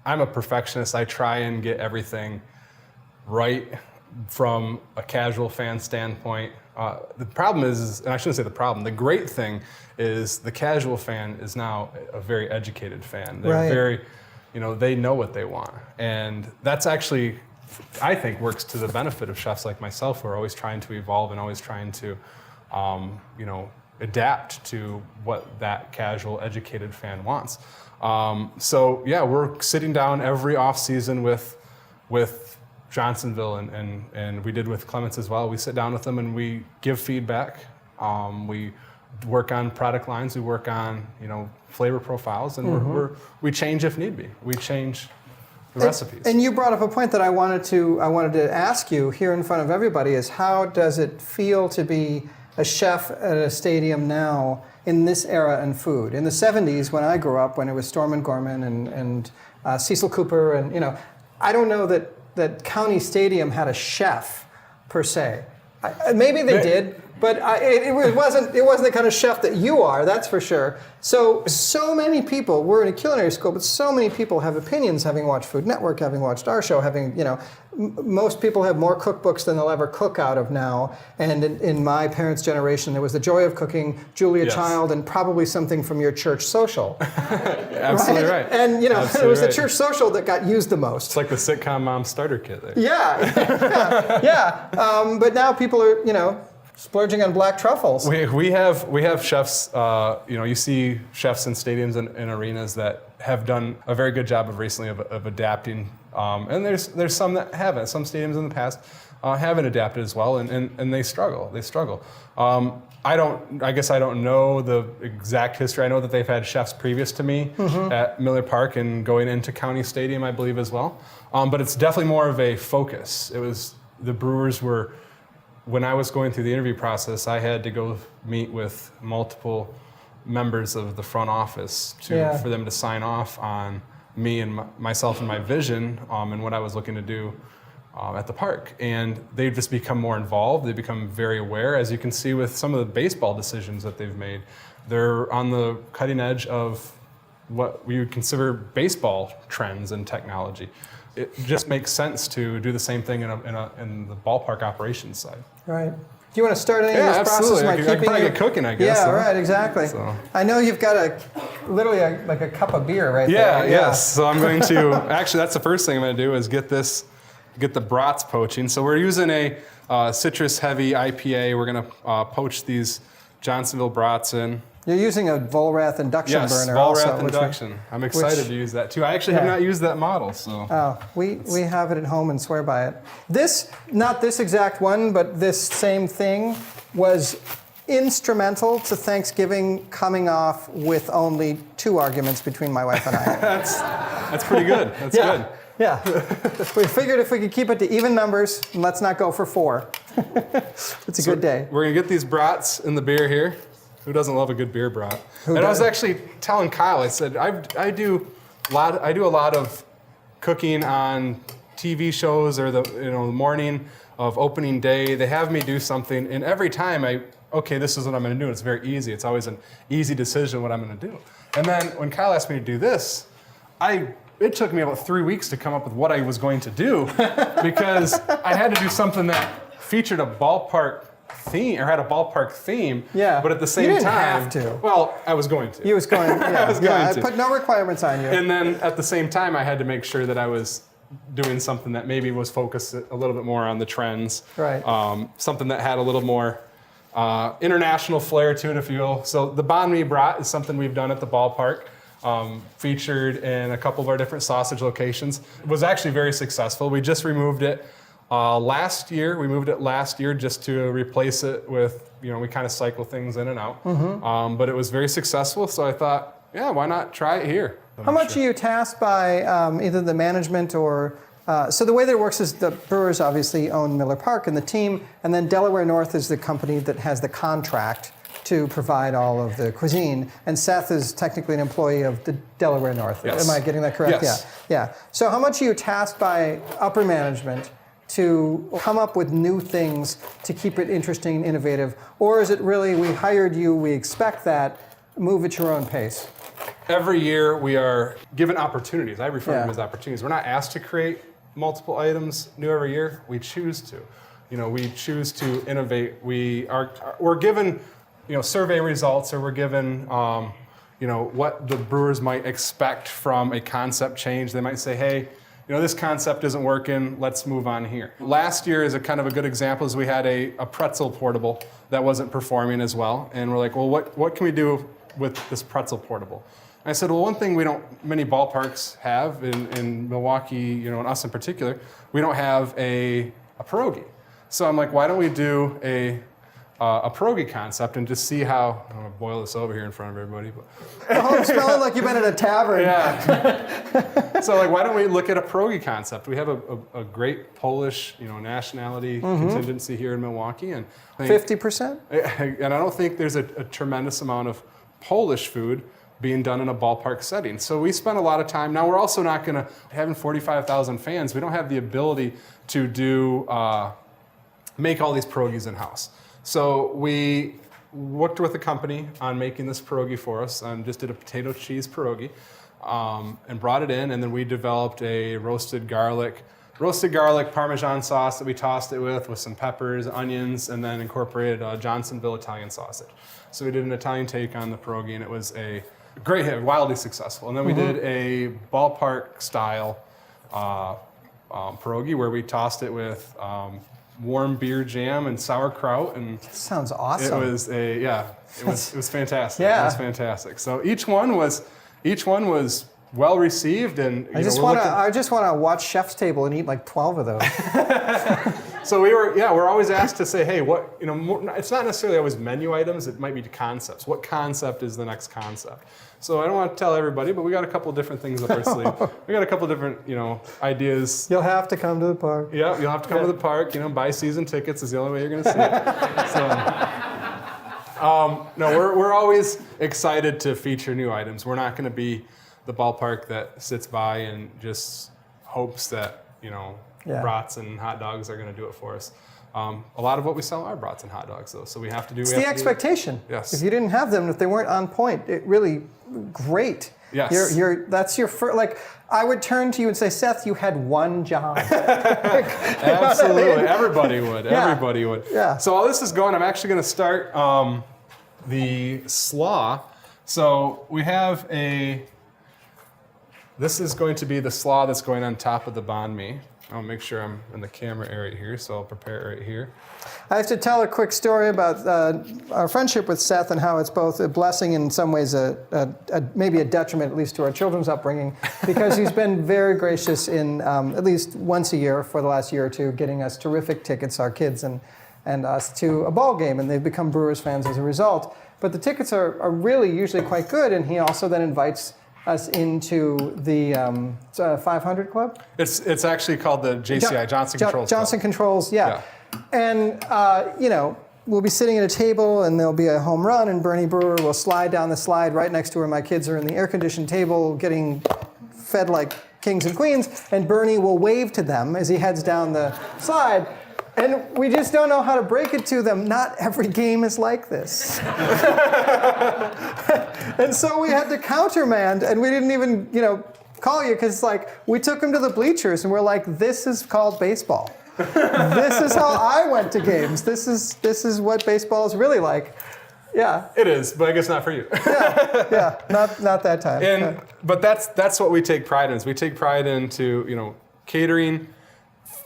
I'm a perfectionist. I try and get everything right from a casual fan standpoint. The problem is, and I shouldn't say the problem, the great thing is the casual fan is now a very educated fan. They're very, they know what they want. And that's actually, I think, works to the benefit of chefs like myself who are always trying to evolve and always trying to adapt to what that casual, educated fan wants. We're sitting down every off season with Johnsonville and we did with Clements as well. We sit down with them and we give feedback. We work on product lines. We work on flavor profiles, and we change if need be. We change the recipes. And you brought up a point that I wanted to ask you here in front of everybody is how does it feel to be a chef at a stadium now in this era in food? In the 70s, when I grew up, when it was Stormin Gorman and Cecil Cooper, and I don't know that County Stadium had a chef per se. Maybe they did, but it wasn't the kind of chef that you are, that's for sure. So many people, we're in a culinary school, but so many people have opinions, having watched Food Network, having watched our show, most people have more cookbooks than they'll ever cook out of now. And in my parents' generation, there was The Joy of Cooking, Julia Child, and probably something from your church social. Absolutely right. And it was the church social that got used the most. It's like the sitcom mom starter kit there. Yeah. But now people are, splurging on black truffles. We have chefs. You see chefs in stadiums and arenas that have done a very good job recently of adapting. And there's some that haven't. Some stadiums in the past haven't adapted as well, and they struggle. I guess I don't know the exact history. I know that they've had chefs previous to me at Miller Park and going into County Stadium, I believe, as well. But it's definitely more of a focus. The brewers were. When I was going through the interview process, I had to go meet with multiple members of the front office for them to sign off on me and myself and my vision and what I was looking to do at the park. And they've just become more involved. They become very aware, as you can see with some of the baseball decisions that they've made. They're on the cutting edge of what we would consider baseball trends and technology. It just makes sense to do the same thing in the ballpark operations side. Right. Do you want to start any of this absolutely. process? I can probably get cooking, I guess. Yeah, right, exactly. So. I know you've got literally a cup of beer right there. Yeah, yes. So I'm going to, actually that's the first thing I'm going to do is get the brats poaching. So we're using a citrus-heavy IPA. We're going to poach these Johnsonville brats in. You're using a Vollrath induction burner Vollrath also. induction. I'm excited to use that too. I actually have not used that model, so. Oh, we have it at home and swear by it. Not this exact one, but this same thing was instrumental to Thanksgiving coming off with only 2 arguments between my wife and I. That's pretty good. That's good. Yeah. We figured if we could keep it to even numbers, and let's not go for 4. It's a good day. We're gonna get these brats in the beer here. Who doesn't love a good beer brat? I was actually telling Kyle, I said, I do a lot of cooking on TV shows or the morning of opening day. They have me do something, and every time this is what I'm gonna do. It's very easy. It's always an easy decision what I'm gonna do. And then when Kyle asked me to do this, it took me about 3 weeks to come up with what I was going to do because I had to do something that featured a ballpark theme or had a ballpark theme. Yeah. But at the same you didn't time, have to. Well, I was going to. You was going. Yeah, I was going to. I put no requirements on you. And then at the same time, I had to make sure that I was doing something that maybe was focused a little bit more on the trends. Right. Something that had a little more international flair to it, if you will. So the banh mi brat is something we've done at the ballpark. Featured in a couple of our different sausage locations. It was actually very successful. We just removed it last year. We moved it last year just to replace it with, we kind of cycle things in and out. But it was very successful, so I thought, why not try it here? How much are you tasked by either the management or, so the way that it works is the brewers obviously own Miller Park and the team, and then Delaware North is the company that has the contract to provide all of the cuisine. And Seth is technically an employee of the Delaware North. Yes. Am I getting that correct? Yes. Yeah. So how much are you tasked by upper management to come up with new things to keep it interesting and innovative? Or is it really, we hired you, we expect that, move at your own pace? Every year we are given opportunities. I refer to them as opportunities. We're not asked to create multiple items new every year. We choose to. We choose to innovate. We're given survey results, or we're given, what the brewers might expect from a concept change. They might say, hey, this concept isn't working, let's move on here. Last year is a kind of a good example is we had a pretzel portable that wasn't performing as well. And we're like, well, what can we do with this pretzel portable? I said, well, one thing many ballparks have in Milwaukee, and us in particular, we don't have a pierogi. So I'm like, why don't we do a pierogi concept and just see how, I'm going to boil this over here in front of everybody. But. Oh, I'm smelling like you've been at a tavern. Yeah. So like, why don't we look at a pierogi concept? We have a great Polish, nationality contingency here in Milwaukee. And 50%? And I don't think there's a tremendous amount of Polish food being done in a ballpark setting. So we spent a lot of time. Now we're also not going to, having 45,000 fans, we don't have the ability to make all these pierogies in-house. So we worked with a company on making this pierogi for us and just did a potato cheese pierogi and brought it in, and then we developed a roasted garlic Parmesan sauce that we tossed it with some peppers, onions, and then incorporated Johnsonville Italian sausage. So we did an Italian take on the pierogi, and it was a great hit, wildly successful. And then we did a ballpark style pierogi where we tossed it with warm beer jam and sauerkraut, and sounds awesome. It was it was fantastic. Yeah. It was fantastic. So each one was well received, and I just want to watch Chef's Table and eat like 12 of those. So we're always asked to say, hey, what, it's not necessarily always menu items, it might be concepts. What concept is the next concept? So I don't want to tell everybody, but we got a couple different things up our sleeve. We got a couple different, ideas. You'll have to come to the park. Yeah, you'll have to come to the park. Buy season tickets is the only way you're going to see it. So, no, we're always excited to feature new items. We're not going to be the ballpark that sits by and just hopes that, brats and hot dogs are going to do it for us. A lot of what we sell are brats and hot dogs, though. So we have to do. It's the expectation. Yes. If you didn't have them, if they weren't on point, it really great. Yes. That's your first. Like, I would turn to you and say, Seth, you had one job. Absolutely. I mean? Everybody would. Yeah. Everybody would. Yeah. So while this is going, I'm actually going to start the slaw. So we have this is going to be the slaw that's going on top of the banh mi. I'll make sure I'm in the camera area here, so I'll prepare it right here. I have to tell a quick story about our friendship with Seth and how it's both a blessing and in some ways maybe a detriment, at least to our children's upbringing, because he's been very gracious in at least once a year for the last year or two, getting us terrific tickets, our kids and us, to a ball game, and they've become Brewers fans as a result. But the tickets are really usually quite good, and he also then invites us into the 500 Club? It's actually called the JCI, Johnson Controls. Johnson Controls, yeah. And, we'll be sitting at a table and there'll be a home run and Bernie Brewer will slide down the slide right next to where my kids are in the air-conditioned table getting fed like kings and queens, and Bernie will wave to them as he heads down the slide. And we just don't know how to break it to them. Not every game is like this. And so we had to countermand, and we didn't even, call you, because we took him to the bleachers and we're like, this is called baseball. This is how I went to games. This is what baseball is really like. Yeah. It is, but I guess not for you. Yeah. Not that time. But that's what we take pride in. Is we take pride into, catering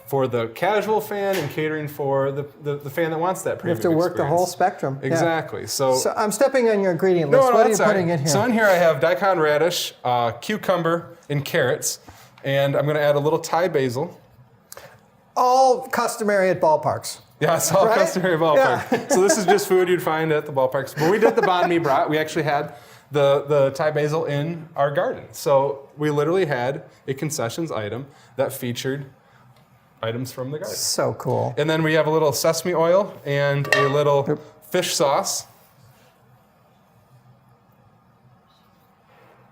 for the casual fan and catering for the fan that wants that premium experience. You have to work the whole spectrum. Exactly. Yeah. So I'm stepping on your ingredient list. What are you putting in here? So in here I have daikon radish, cucumber, and carrots, and I'm going to add a little Thai basil. All customary at ballparks. Yeah, it's all customary at ballparks. Yeah. So this is just food you'd find at the ballparks. When we did the banh mi brat, we actually had the Thai basil in our garden. So we literally had a concessions item that featured items from the garden. So cool. And then we have a little sesame oil and a little fish sauce.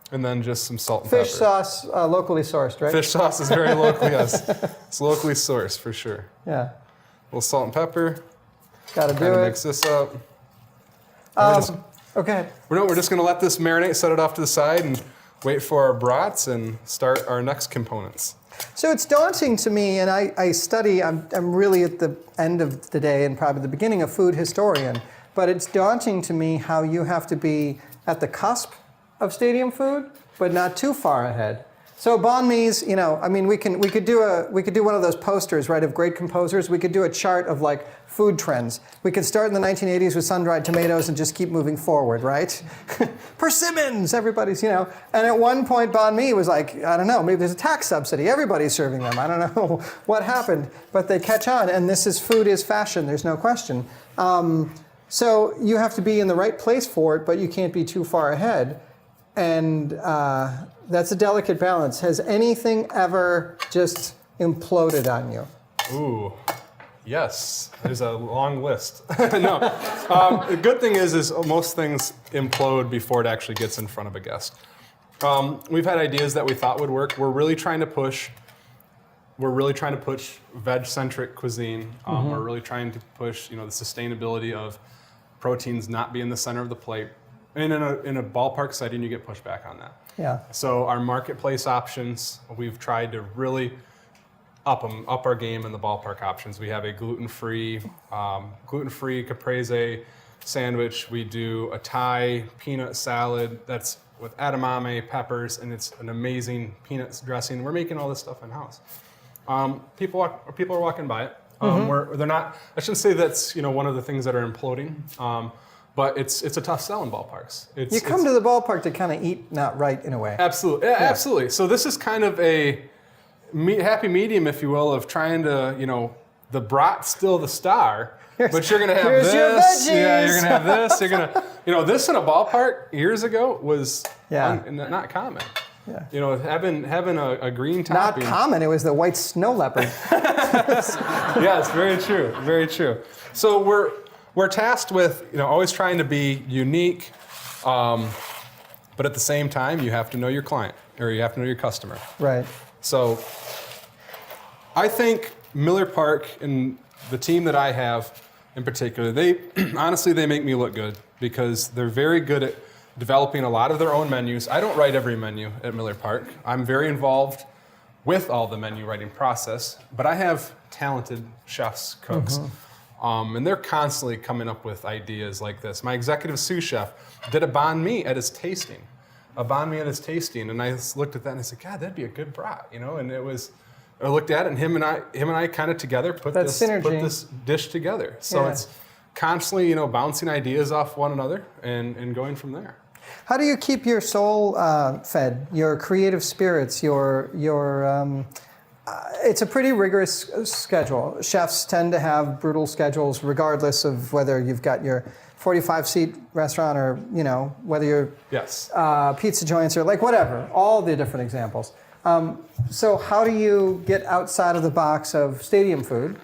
And then just some salt and pepper. Fish sauce, locally sourced, right? Fish sauce is very locally, yes. It's locally sourced for sure. Yeah. A little salt and pepper. Got to do it. Mix this up. Okay. We're just going to let this marinate, set it off to the side, and wait for our brats and start our next components. So it's daunting to me, and I study, I'm really at the end of the day and probably the beginning of food historian, but it's daunting to me how you have to be at the cusp of stadium food, but not too far ahead. So banh mi's, I mean, we could do one of those posters, right, of great composers. We could do a chart of like food trends. We could start in the 1980s with sun-dried tomatoes and just keep moving forward, right? Persimmons, everybody's, And at one point, banh mi was like, I don't know, maybe there's a tax subsidy. Everybody's serving them. I don't know what happened, but they catch on. And food is fashion. There's no question. So you have to be in the right place for it, but you can't be too far ahead. And that's a delicate balance. Has anything ever just imploded on you? Ooh, yes. There's a long list. No. The good thing is most things implode before it actually gets in front of a guest. We've had ideas that we thought would work. We're really trying to push veg-centric cuisine. We're really trying to push, the sustainability of proteins not being the center of the plate. And in a ballpark setting, you get pushback on that. Yeah. So our marketplace options, we've tried to really up our game in the ballpark options. We have a gluten-free caprese sandwich. We do a Thai peanut salad that's with edamame, peppers, and it's an amazing peanut dressing. We're making all this stuff in-house. People are walking by it. They're not. I shouldn't say that's one of the things that are imploding. But it's a tough sell in ballparks. You come to the ballpark to kind of eat not right in a way. Absolutely, yeah, absolutely. So this is kind of a happy medium, if you will, of trying to, the brat's still the star, but you're going to have Here's this. Your veggies. Yeah, you're going to have this. You're going to, this in a ballpark years ago was not common. Yeah. Having a green topping. Not common. It was the white snow leopard. Yes, very true, very true. So we're tasked with, always trying to be unique, but at the same time, you have to know your client, or you have to know your customer. Right. So I think Miller Park and the team that I have in particular, they make me look good because they're very good at developing a lot of their own menus. I don't write every menu at Miller Park. I'm very involved with all the menu writing process, but I have talented chefs, cooks. And they're constantly coming up with ideas like this. My executive sous chef did a banh mi at his tasting. And I looked at that and I said, God, that'd be a good brat, And I looked at it, and him and I kind of together put this dish together. So it's constantly, bouncing ideas off one another and going from there. How do you keep your soul fed? Your creative spirits, it's a pretty rigorous schedule. Chefs tend to have brutal schedules regardless of whether you've got your 45-seat restaurant or, whether you're pizza joints or like whatever, all the different examples. So how do you get outside of the box of stadium food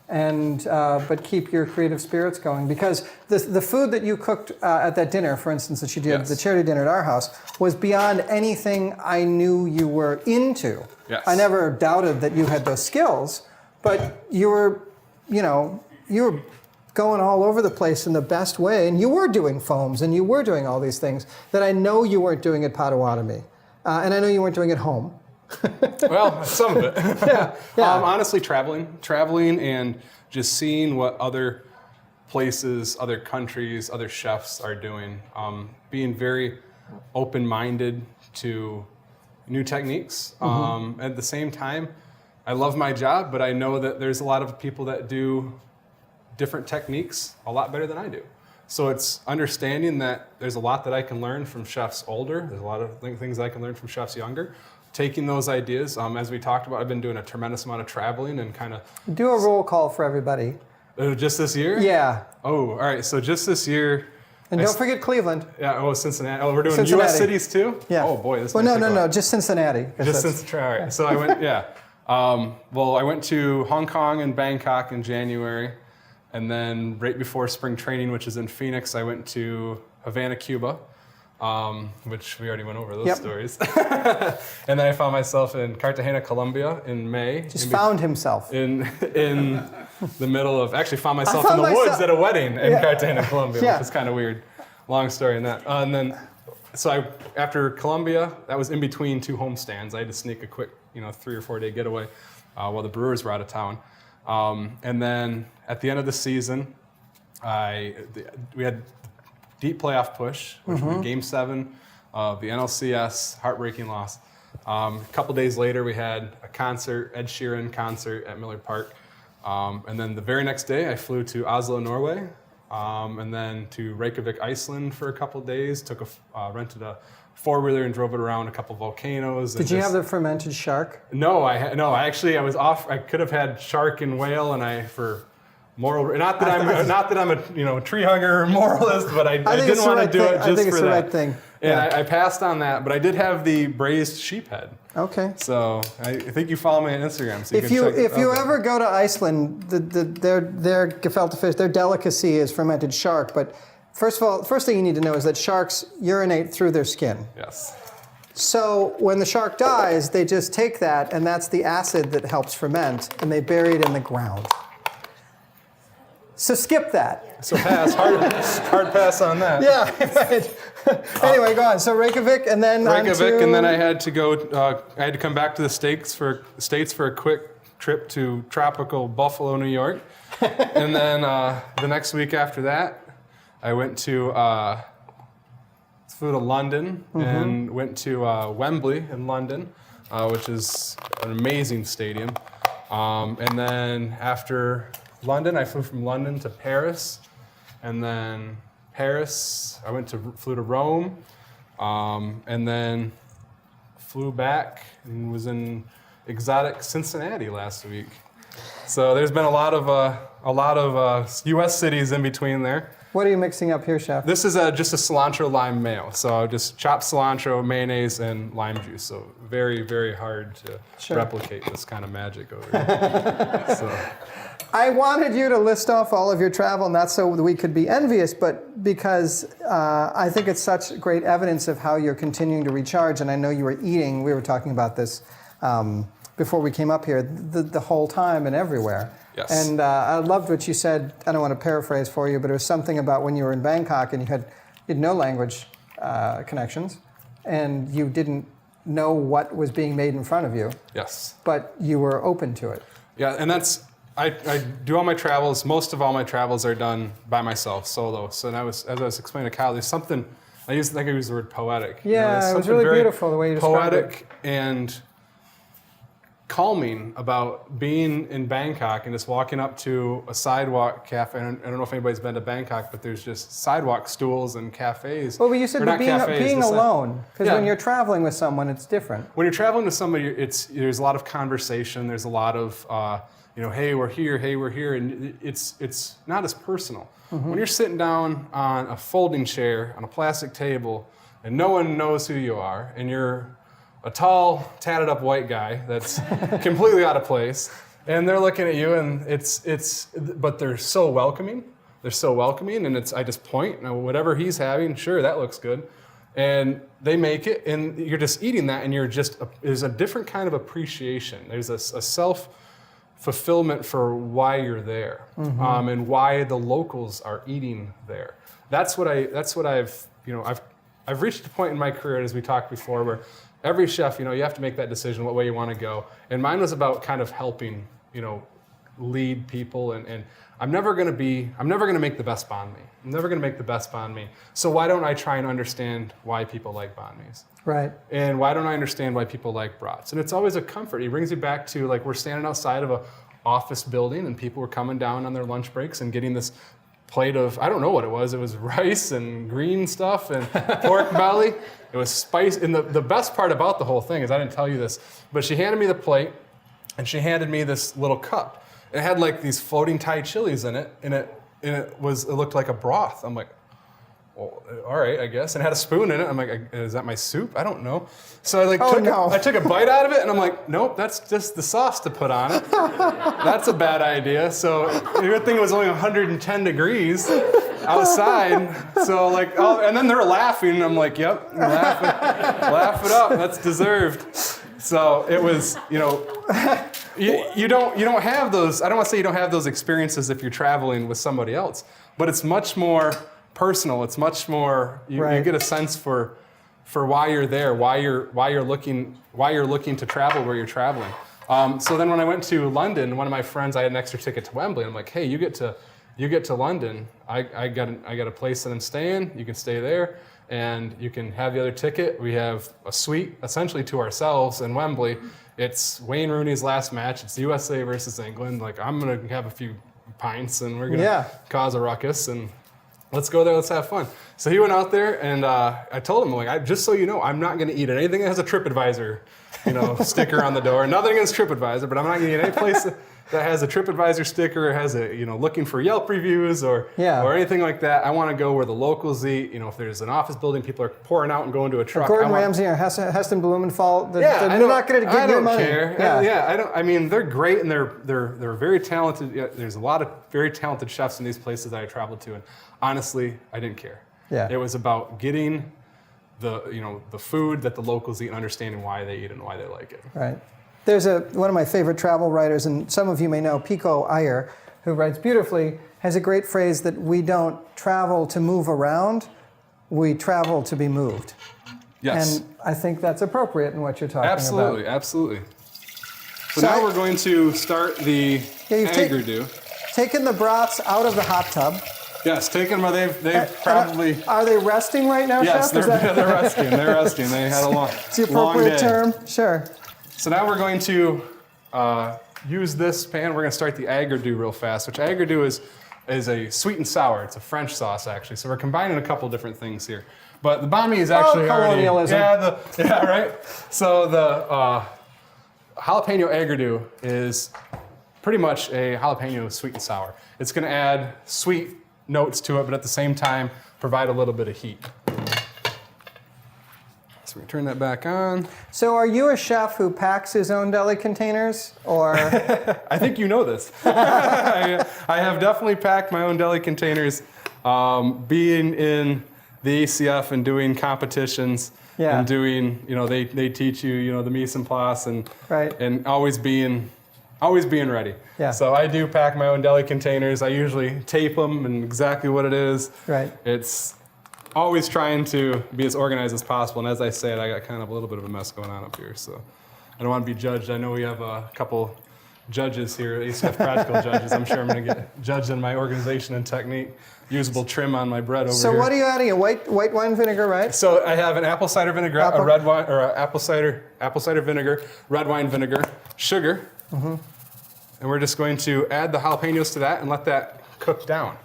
but keep your creative spirits going? Because the food that you cooked at that dinner, for instance, that you did, the charity dinner at our house, was beyond anything I knew you were into. Yes. I never doubted that you had those skills, but you were going all over the place in the best way, and you were doing foams, and you were doing all these things that I know you weren't doing at Potawatomi, and I know you weren't doing at home. Well, some of it. Yeah. Honestly, traveling and just seeing what other places, other countries, other chefs are doing. Being very open-minded to new techniques. At the same time, I love my job, but I know that there's a lot of people that do different techniques a lot better than I do. So it's understanding that there's a lot that I can learn from chefs older. There's a lot of things I can learn from chefs younger. Taking those ideas, as we talked about, I've been doing a tremendous amount of traveling and kind of... Do a roll call for everybody. Just this year? Yeah. Oh, all right. So just this year... And don't forget Cleveland. Yeah, Cincinnati. Oh, we're doing Cincinnati. U.S. cities too? Yeah. Oh, boy. This No, just Cincinnati. Just Cincinnati. All right. So I went, I went to Hong Kong and Bangkok in January. And then right before spring training, which is in Phoenix, I went to Havana, Cuba, which we already went over those stories. And then I found myself in Cartagena, Colombia in May. Found himself. In the middle of, actually found myself in the woods at a wedding in Cartagena, Colombia, which is kind of weird. Long story in that. And then, after Colombia, that was in between two homestands. I had to sneak a quick, 3 or 4 day getaway while the Brewers were out of town. And then at the end of the season, we had deep playoff push, which was Game 7 of the NLCS, heartbreaking loss. A couple days later, we had a concert, Ed Sheeran concert at Miller Park. And then the very next day, I flew to Oslo, Norway, and then to Reykjavik, Iceland for a couple days. Rented a four-wheeler and drove it around a couple volcanoes. Did you have the fermented shark? No, I was off. I could have had shark and whale, and for moral. Not that I'm a tree hugger or moralist, but I didn't want to do it just for that. I think it's the right thing. And I passed on that, but I did have the braised sheep head. Okay. So I think you follow me on Instagram. So if you ever go to Iceland, their gefilte fish, their delicacy is fermented shark. But first thing you need to know is that sharks urinate through their skin. Yes. So when the shark dies, they just take that, and that's the acid that helps ferment, and they bury it in the ground. So skip that. So hard pass on that. Yeah, right. Anyway, go on. So Reykjavik, and then and then I had to go. I had to come back to the States for a quick trip to tropical Buffalo, New York, and then the next week after that, I went to flew to London and went to Wembley in London, which is an amazing stadium, and then after London, I flew from London to Paris, and then Paris, I flew to Rome, and then flew back and was in exotic Cincinnati last week. So there's been a lot of U.S. cities in between there. What are you mixing up here, Chef? This is just a cilantro lime mayo. So just chopped cilantro, mayonnaise, and lime juice. So very, very hard to replicate this kind of magic over here. So. I wanted you to list off all of your travel, not so that we could be envious, but because I think it's such great evidence of how you're continuing to recharge. And I know you were eating, we were talking about this before we came up here, the whole time and everywhere. Yes. And I loved what you said. I don't want to paraphrase for you, but it was something about when you were in Bangkok and you had no language connections, and you didn't know what was being made in front of you. Yes. But you were open to it. Yeah, and that's, I do all my travels, most of all my travels are done by myself, solo. So as I was explaining to Kyle, there's something, I used the word poetic. Yeah, it was really beautiful the way you described it. Poetic and calming about being in Bangkok and just walking up to a sidewalk cafe. I don't know if anybody's been to Bangkok, but there's just sidewalk stools and cafes. Well, but you said being alone, because when you're traveling with someone, it's different. When you're traveling with somebody, there's a lot of conversation. There's a lot of hey, we're here, and it's not as personal. Mm-hmm. When you're sitting down on a folding chair on a plastic table, and no one knows who you are, and you're a tall, tatted up white guy that's completely out of place, and they're looking at you, and but they're so welcoming. They're so welcoming, and I just point, and whatever he's having, sure, that looks good. And they make it, and you're just eating that, and there's a different kind of appreciation. There's a self-fulfillment for why you're there, and why the locals are eating there. That's what I've reached a point in my career, as we talked before, where every chef, you have to make that decision what way you want to go. And mine was about kind of helping, lead people. And I'm never going to make the best banh mi. I'm never going to make the best banh mi. So why don't I try and understand why people like banh mis? Right. And why don't I understand why people like brats? And it's always a comfort. It brings you back to, we're standing outside of an office building, and people were coming down on their lunch breaks and getting this plate of, I don't know what it was rice and green stuff and pork belly. It was spice. And the best part about the whole thing is, I didn't tell you this, but she handed me the plate, and she handed me this little cup. It had these floating Thai chilies in it, and it looked like a broth. I'm like, well, all right, I guess. And it had a spoon in it. I'm like, is that my soup? I don't know. So I took a bite out of it, and I'm like, nope, that's just the sauce to put on it. That's a bad idea. So the good thing it was only 110 degrees outside. So and then they're laughing, and I'm like, yep, laugh it up. That's deserved. So it was, you don't have those. I don't want to say you don't have those experiences if you're traveling with somebody else, but it's much more personal. It's much more. You get a sense for why you're there, why you're looking to travel where you're traveling. So then when I went to London, one of my friends, I had an extra ticket to Wembley. And I'm like, hey, you get to you get to London, I got a place that I'm staying. You can stay there, and you can have the other ticket. We have a suite essentially to ourselves in Wembley. It's Wayne Rooney's last match. It's USA versus England. Like, I'm gonna have a few pints, and we're gonna cause a ruckus, and let's go there. Let's have fun. So he went out there, and I told him, like, just so you know, I'm not gonna eat at anything that has a TripAdvisor, sticker on the door. Nothing against TripAdvisor, but I'm not gonna eat at any place that has a TripAdvisor sticker, or has a, looking for Yelp reviews or anything like that. I want to go where the locals eat. If there's an office building, people are pouring out and going to a truck. Gordon Ramsay or Heston Blumenthal, they're not going to give you money. Care. I don't. I mean, they're great, and they're very talented. There's a lot of very talented chefs in these places that I traveled to, and honestly, I didn't care. Yeah. It was about getting the food that the locals eat and understanding why they eat and why they like it. Right. There's one of my favorite travel writers, and some of you may know Pico Iyer, who writes beautifully, has a great phrase that we don't travel to move around, we travel to be moved. Yes. And I think that's appropriate in what you're talking about. Absolutely. So now we're going to start the aigredu. Taken the brats out of the hot tub. Yes, taken them. They've probably. Are they resting right now, yes, Chef? they're resting. They're resting. They had a long, it's the appropriate term. Sure. So now we're going to use this pan. We're going to start the aigredu real fast, which aigredu is a sweet and sour. It's a French sauce, actually. So we're combining a couple different things here. But the banh mi is actually colonialism. Right? So the jalapeno aigredu is pretty much a jalapeno sweet and sour. It's going to add sweet notes to it, but at the same time, provide a little bit of heat. So we turn that back on. So are you a chef who packs his own deli containers, or? I think you know this. I have definitely packed my own deli containers. Being in the ACF and doing competitions and doing, they teach you, the mise en place and always being ready. Yeah. So I do pack my own deli containers. I usually tape them and exactly what it is. Right. It's always trying to be as organized as possible. And as I said, I got kind of a little bit of a mess going on up here. So I don't want to be judged. I know we have a couple judges here, ACF practical judges. I'm sure I'm going to get judged on my organization and technique. Usable trim on my bread over here. So what are you adding? A white wine vinegar, right? So I have an apple cider vinaigrette, a red wine, or a apple cider vinegar, red wine vinegar, sugar. Mm-hmm. And we're just going to add the jalapenos to that and let that cook down.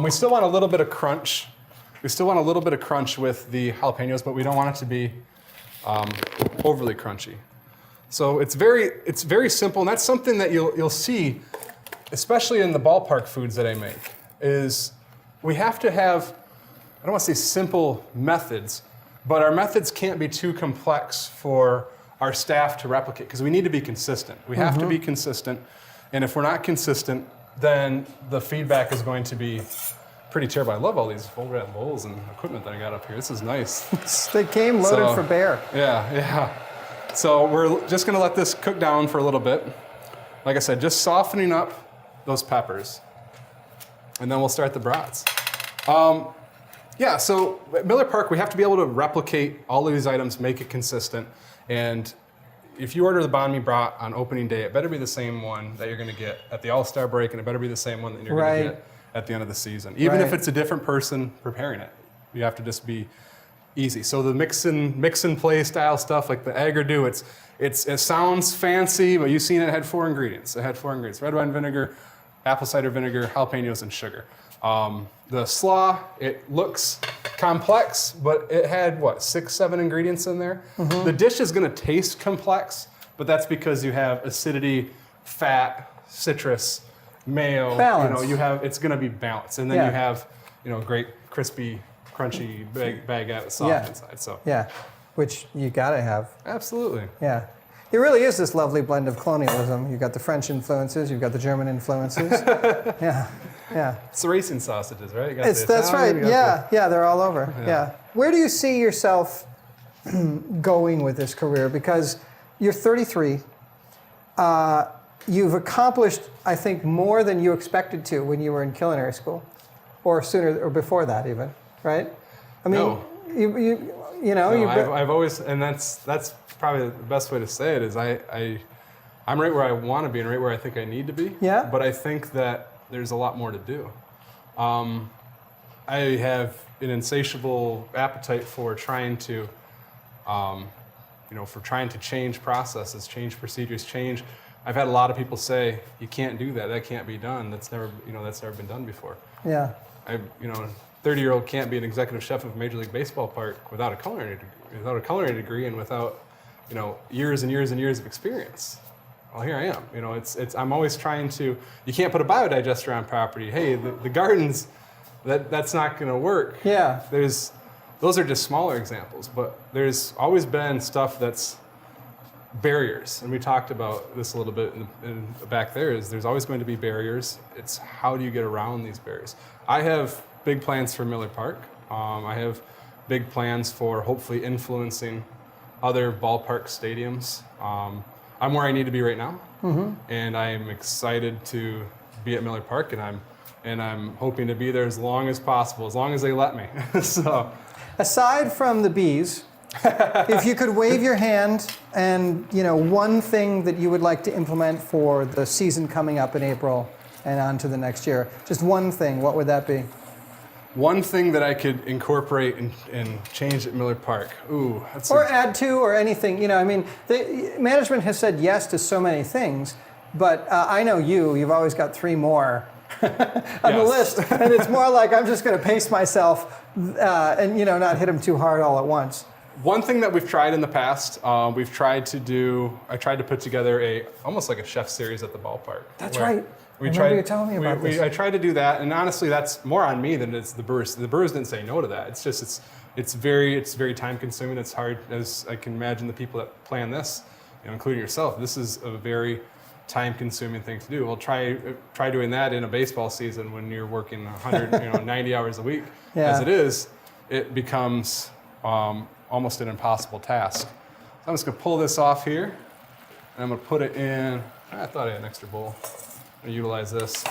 We still want a little bit of crunch. We still want a little bit of crunch with the jalapenos, but we don't want it to be overly crunchy. So it's very simple, and that's something that you'll see, especially in the ballpark foods that I make, is we have to have, I don't want to say simple methods, but our methods can't be too complex for our staff to replicate, because we need to be consistent. We have to be consistent, and if we're not consistent, then the feedback is going to be pretty terrible. I love all these Vollrath bowls and equipment that I got up here. This is nice. They came loaded for bear. Yeah. So we're just going to let this cook down for a little bit. Like I said, just softening up those peppers. And then we'll start the brats. So at Miller Park, we have to be able to replicate all of these items, make it consistent. And if you order the banh mi brat on opening day, it better be the same one that you're going to get at the All-Star break, and it better be the same one that you're going to get at the end of the season. Even if it's a different person preparing it, you have to just be easy. So the mix and play style stuff like the aigredu, it sounds fancy, but you've seen it had 4 ingredients. It had 4 ingredients: red wine vinegar, apple cider vinegar, jalapenos, and sugar. The slaw, it looks complex, but it had 6, 7 ingredients in there. Mm-hmm. The dish is going to taste complex, but that's because you have acidity, fat, citrus, mayo. Balance. It's going to be balanced, and then you have great crispy, crunchy baguette with sauce inside. So which you gotta have. Absolutely. Yeah. It really is this lovely blend of colonialism. You've got the French influences, you've got the German influences. Yeah. It's the racing sausages, right? That's right. Yeah, they're all over. Yeah. Where do you see yourself going with this career? Because you're 33. You've accomplished, I think, more than you expected to when you were in culinary school, or sooner, or before that even, right? I mean, I've always, and that's probably the best way to say it is I'm right where I want to be and right where I think I need to be. Yeah. But I think that there's a lot more to do. I have an insatiable appetite for trying to, for trying to change processes, change procedures, change. I've had a lot of people say, you can't do that. That can't be done. That's never been done before. Yeah. 30-year-old can't be an executive chef of a Major League Baseball park without a culinary degree and without, years and years and years of experience. Well, here I am. I'm always trying to. You can't put a biodigester on property. Hey, the gardens, that's not going to work. Yeah. Those are just smaller examples, but there's always been stuff that's barriers, and we talked about this a little bit in back there. There's always going to be barriers. It's how do you get around these barriers? I have big plans for Miller Park. I have big plans for hopefully influencing other ballpark stadiums. I'm where I need to be right now, and I am excited to be at Miller Park, and I'm hoping to be there as long as possible, as long as they let me. So, aside from the bees, if you could wave your hand and one thing that you would like to implement for the season coming up in April and on to the next year, just one thing, what would that be? One thing that I could incorporate and change at Miller Park. Ooh, or add to, or anything. The management has said yes to so many things, but I know you've always got 3 more on the list, and it's more like I'm just going to pace myself and not hit them too hard all at once. One thing that we've tried in the past, I tried to put together almost like a chef series at the ballpark. That's right. I remember you telling me about this. I tried to do that, and honestly, that's more on me than it's the Brewers. The Brewers didn't say no to that. It's very time consuming. It's hard, as I can imagine the people that plan this, including yourself. This is a very time consuming thing to do. Well, try doing that in a baseball season when you're working 90 hours a week. Yeah. As it is, it becomes almost an impossible task. So I'm just gonna pull this off here, and I'm gonna put it in. I thought I had an extra bowl. I'm gonna utilize this.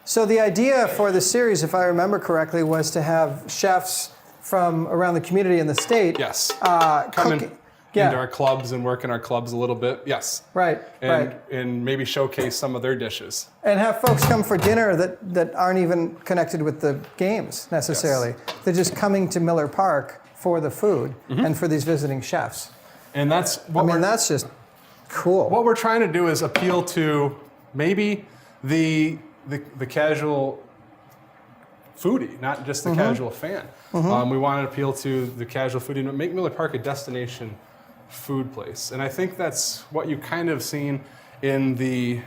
So the idea for the series, if I remember correctly, was to have chefs from around the community in the state. Yes. Come into our clubs and work in our clubs a little bit. Yes. Right. And maybe showcase some of their dishes. And have folks come for dinner that aren't even connected with the games necessarily. Yes. They're just coming to Miller Park for the food and for these visiting chefs. And that's that's just cool. What we're trying to do is appeal to maybe the casual foodie, not just the casual fan. We want to appeal to the casual foodie and make Miller Park a destination food place. And I think that's what you kind of seen in the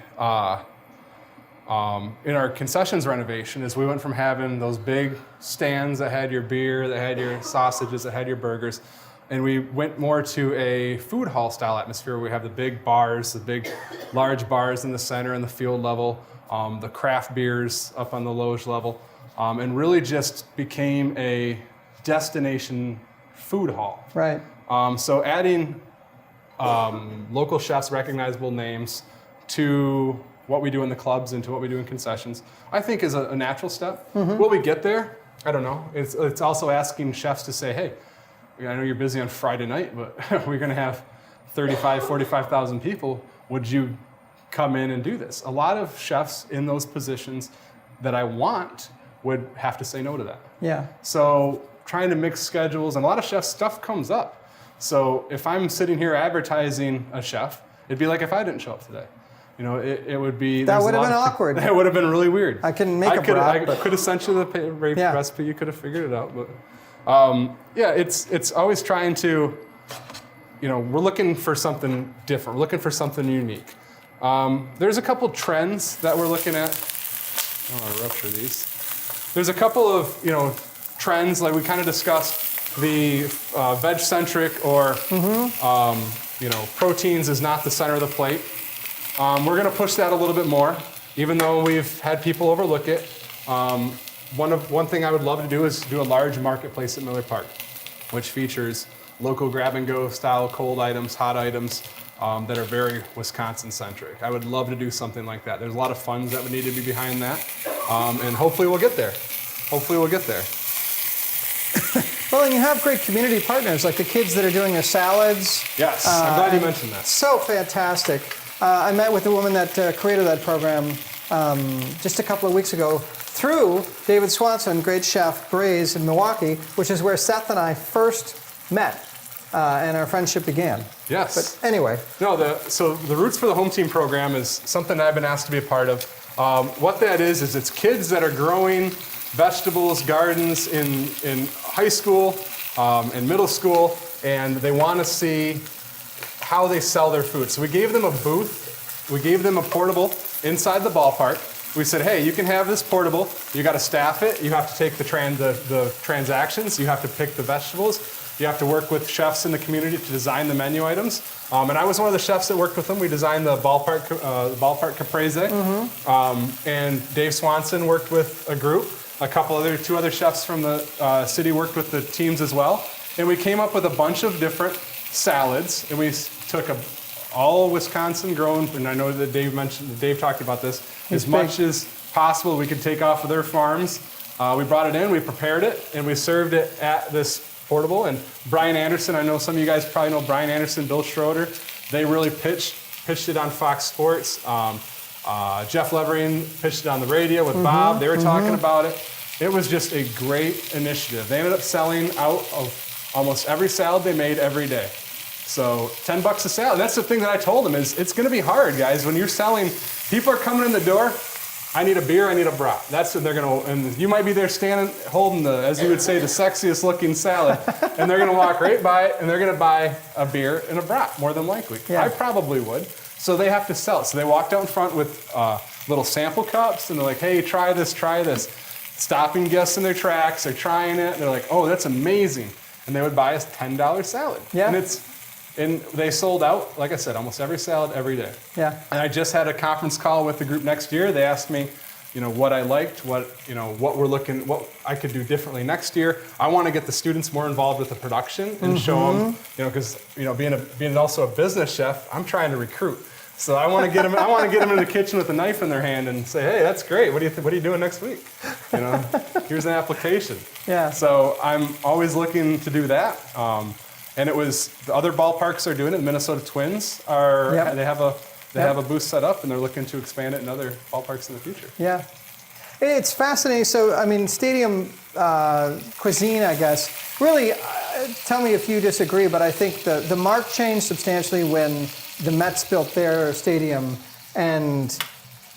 in our concessions renovation. Is we went from having those big stands that had your beer, that had your sausages, that had your burgers, and we went more to a food hall style atmosphere where we have the big bars, the big large bars in the center and the field level, the craft beers up on the loge level, and really just became a destination food hall. Right. So adding local chefs, recognizable names to what we do in the clubs and to what we do in concessions, I think is a natural step. Will we get there? I don't know. It's also asking chefs to say, hey, I know you're busy on Friday night, but we're going to have 45,000 people. Would you come in and do this? A lot of chefs in those positions that I want would have to say no to that. Yeah. So trying to mix schedules, and a lot of chefs, stuff comes up. So if I'm sitting here advertising a chef, it'd be like if I didn't show up today. It would be... That would have been awkward. That would have been really weird. I can make a brat, I could have sent you the recipe. You could have figured it out. But it's always trying to, we're looking for something different. We're looking for something unique. There's a couple trends that we're looking at. I want to rupture these. There's a couple of, trends, like we kind of discussed the veg-centric or, proteins is not the center of the plate. We're going to push that a little bit more, even though we've had people overlook it. One thing I would love to do is do a large marketplace at Miller Park, which features local grab-and-go style cold items, hot items that are very Wisconsin-centric. I would love to do something like that. There's a lot of funds that would need to be behind that, and hopefully we'll get there. Well, and you have great community partners, like the kids that are doing their salads. Yes, I'm glad you mentioned that. So fantastic. I met with the woman that created that program just a couple of weeks ago through David Swanson, great chef, Bray's in Milwaukee, which is where Seth and I first met, and our friendship began. Yes. But anyway. No, so the Roots for the Home Team program is something I've been asked to be a part of. What that is it's kids that are growing vegetables, gardens in high school and middle school, and they want to see how they sell their food. So we gave them a booth, we gave them a portable inside the ballpark. We said, hey, you can have this portable, you got to staff it, you have to take the transactions, you have to pick the vegetables, you have to work with chefs in the community to design the menu items. And I was one of the chefs that worked with them. We designed the ballpark caprese. And Dave Swanson worked with a group. Two other chefs from the city worked with the teams as well. And we came up with a bunch of different salads, and we took all Wisconsin grown, and I know that Dave talked about this, as much as possible we could take off of their farms. We brought it in, we prepared it, and we served it at this portable. And Brian Anderson, I know some of you guys probably know Brian Anderson, Bill Schroeder, they really pitched it on Fox Sports. Jeff Levering pitched it on the radio with Bob. They were talking about it. It was just a great initiative. They ended up selling out of almost every salad they made every day. So $10 a salad. That's the thing that I told them is it's going to be hard, guys. When you're selling, people are coming in the door. I need a beer. I need a brat. That's what they're going to. And you might be there standing, holding the, as you would say, the sexiest looking salad, and they're going to walk right by it, and they're going to buy a beer and a brat, more than likely. Yeah. I probably would. So they have to sell it. So they walked out in front with little sample cups, and they're like, "Hey, try this, try this." Stopping guests in their tracks, they're trying it. And they're like, "Oh, that's amazing." And they would buy us $10 salad. Yeah. And they sold out, like I said, almost every salad every day. Yeah. And I just had a conference call with the group next year. They asked me, what I liked, what I could do differently next year. I want to get the students more involved with the production and show them, because being also a business chef, I'm trying to recruit. So I want to get them. I want to get them in the kitchen with a knife in their hand and say, "Hey, that's great. What are you doing next week? Here's an application." Yeah. So I'm always looking to do that. And it was the other ballparks are doing it. The Minnesota Twins are. Yep. They have a booth set up, and they're looking to expand it in other ballparks in the future. Yeah. It's fascinating. So, stadium cuisine, I guess, really, tell me if you disagree, but I think the mark changed substantially when the Mets built their stadium, and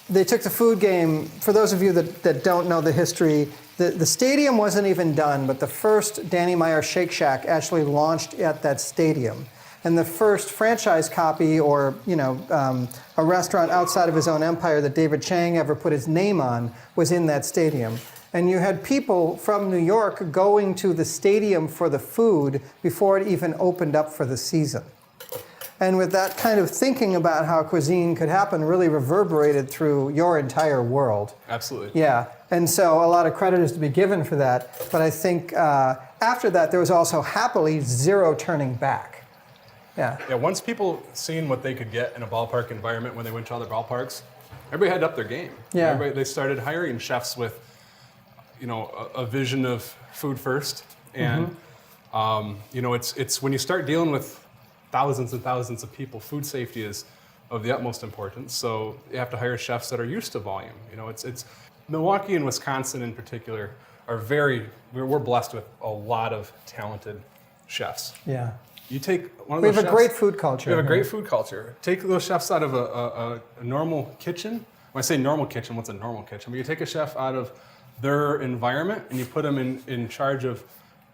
they took the food game. For those of you that don't know the history, the stadium wasn't even done, but the first Danny Meyer Shake Shack actually launched at that stadium. And the first franchise copy or, a restaurant outside of his own empire that David Chang ever put his name on was in that stadium. And you had people from New York going to the stadium for the food before it even opened up for the season. And with that kind of thinking about how cuisine could happen really reverberated through your entire world. Absolutely. Yeah. And so a lot of credit is to be given for that. But I think after that, there was also happily zero turning back. Yeah. Yeah. Once people seen what they could get in a ballpark environment when they went to other ballparks, everybody had up their game. Yeah. They started hiring chefs with, a vision of food first. And, it's when you start dealing with thousands and thousands of people, food safety is of the utmost importance. So you have to hire chefs that are used to volume. It's Milwaukee and Wisconsin in particular are we're blessed with a lot of talented chefs. Yeah. You take one of those chefs. We have a great food culture. We have a great food culture. Take those chefs out of a normal kitchen. When I say normal kitchen, what's a normal kitchen? But you take a chef out of their environment and you put them in charge of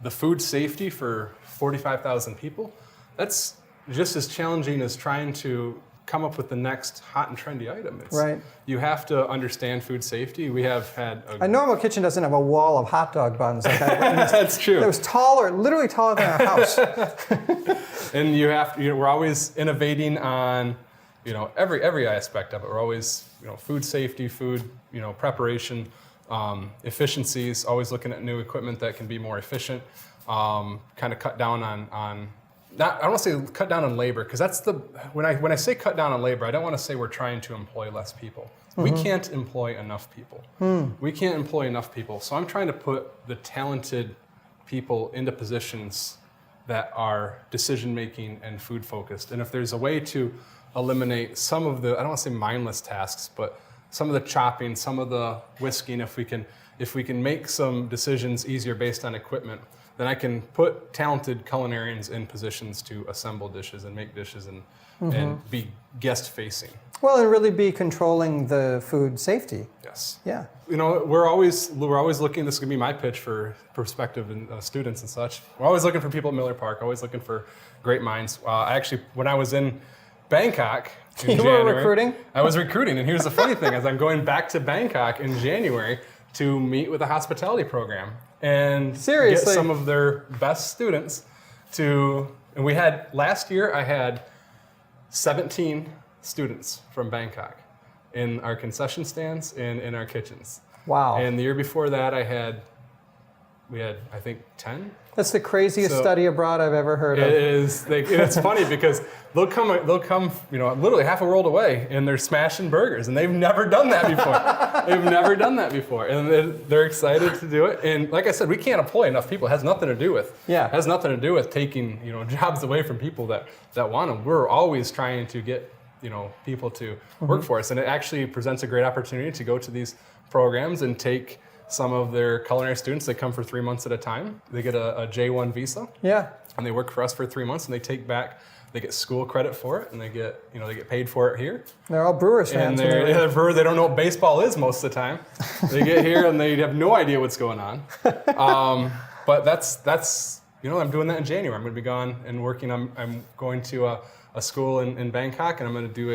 the food safety for 45,000 people. That's just as challenging as trying to come up with the next hot and trendy item. Right. You have to understand food safety. We have had a normal kitchen doesn't have a wall of hot dog buns. Like That's true. It was literally taller than our house. And we're always innovating on, every aspect of it. We're always, food safety, food, preparation, efficiencies. Always looking at new equipment that can be more efficient. Kind of cut down on. I don't want to say cut down on labor, because that's when I say cut down on labor, I don't want to say we're trying to employ less people. Mm-hmm. We can't employ enough people. We can't employ enough people. So I'm trying to put the talented people into positions that are decision-making and food-focused. And if there's a way to eliminate some of the, I don't want to say mindless tasks, but some of the chopping, some of the whisking, if we can make some decisions easier based on equipment, then I can put talented culinarians in positions to assemble dishes and make dishes and be guest facing. Well, and really be controlling the food safety. Yes. Yeah. You know, we're always looking. This is gonna be my pitch for prospective and students and such. We're always looking for people at Miller Park. Always looking for great minds. Actually, when I was in Bangkok in January, were recruiting? I was recruiting, and here's the funny thing: as I'm going back to Bangkok in January to meet with a hospitality program and get some of their best students to. And we had last year, I had 17 students from Bangkok in our concession stands and in our kitchens. Wow. And the year before that, we had, I think, 10. That's the craziest study abroad I've ever heard of. It is. It's funny because they'll come, literally half a world away, and they're smashing burgers, and they've never done that before. And they're excited to do it. And like I said, we can't employ enough people. It has nothing to do with. Yeah. It has nothing to do with taking jobs away from people that want them. We're always trying to get people to work for us, and it actually presents a great opportunity to go to these programs and take some of their culinary students. They come for 3 months at a time. They get a J1 visa. Yeah. And they work for us for 3 months, and they get school credit for it, and they get paid for it here. They're all Brewers fans. And they're Brewers. They don't know what baseball is most of the time. They get here and they have no idea what's going on. But that's I'm doing that in January. I'm going to be gone and working. I'm going to a school in Bangkok, and I'm going to do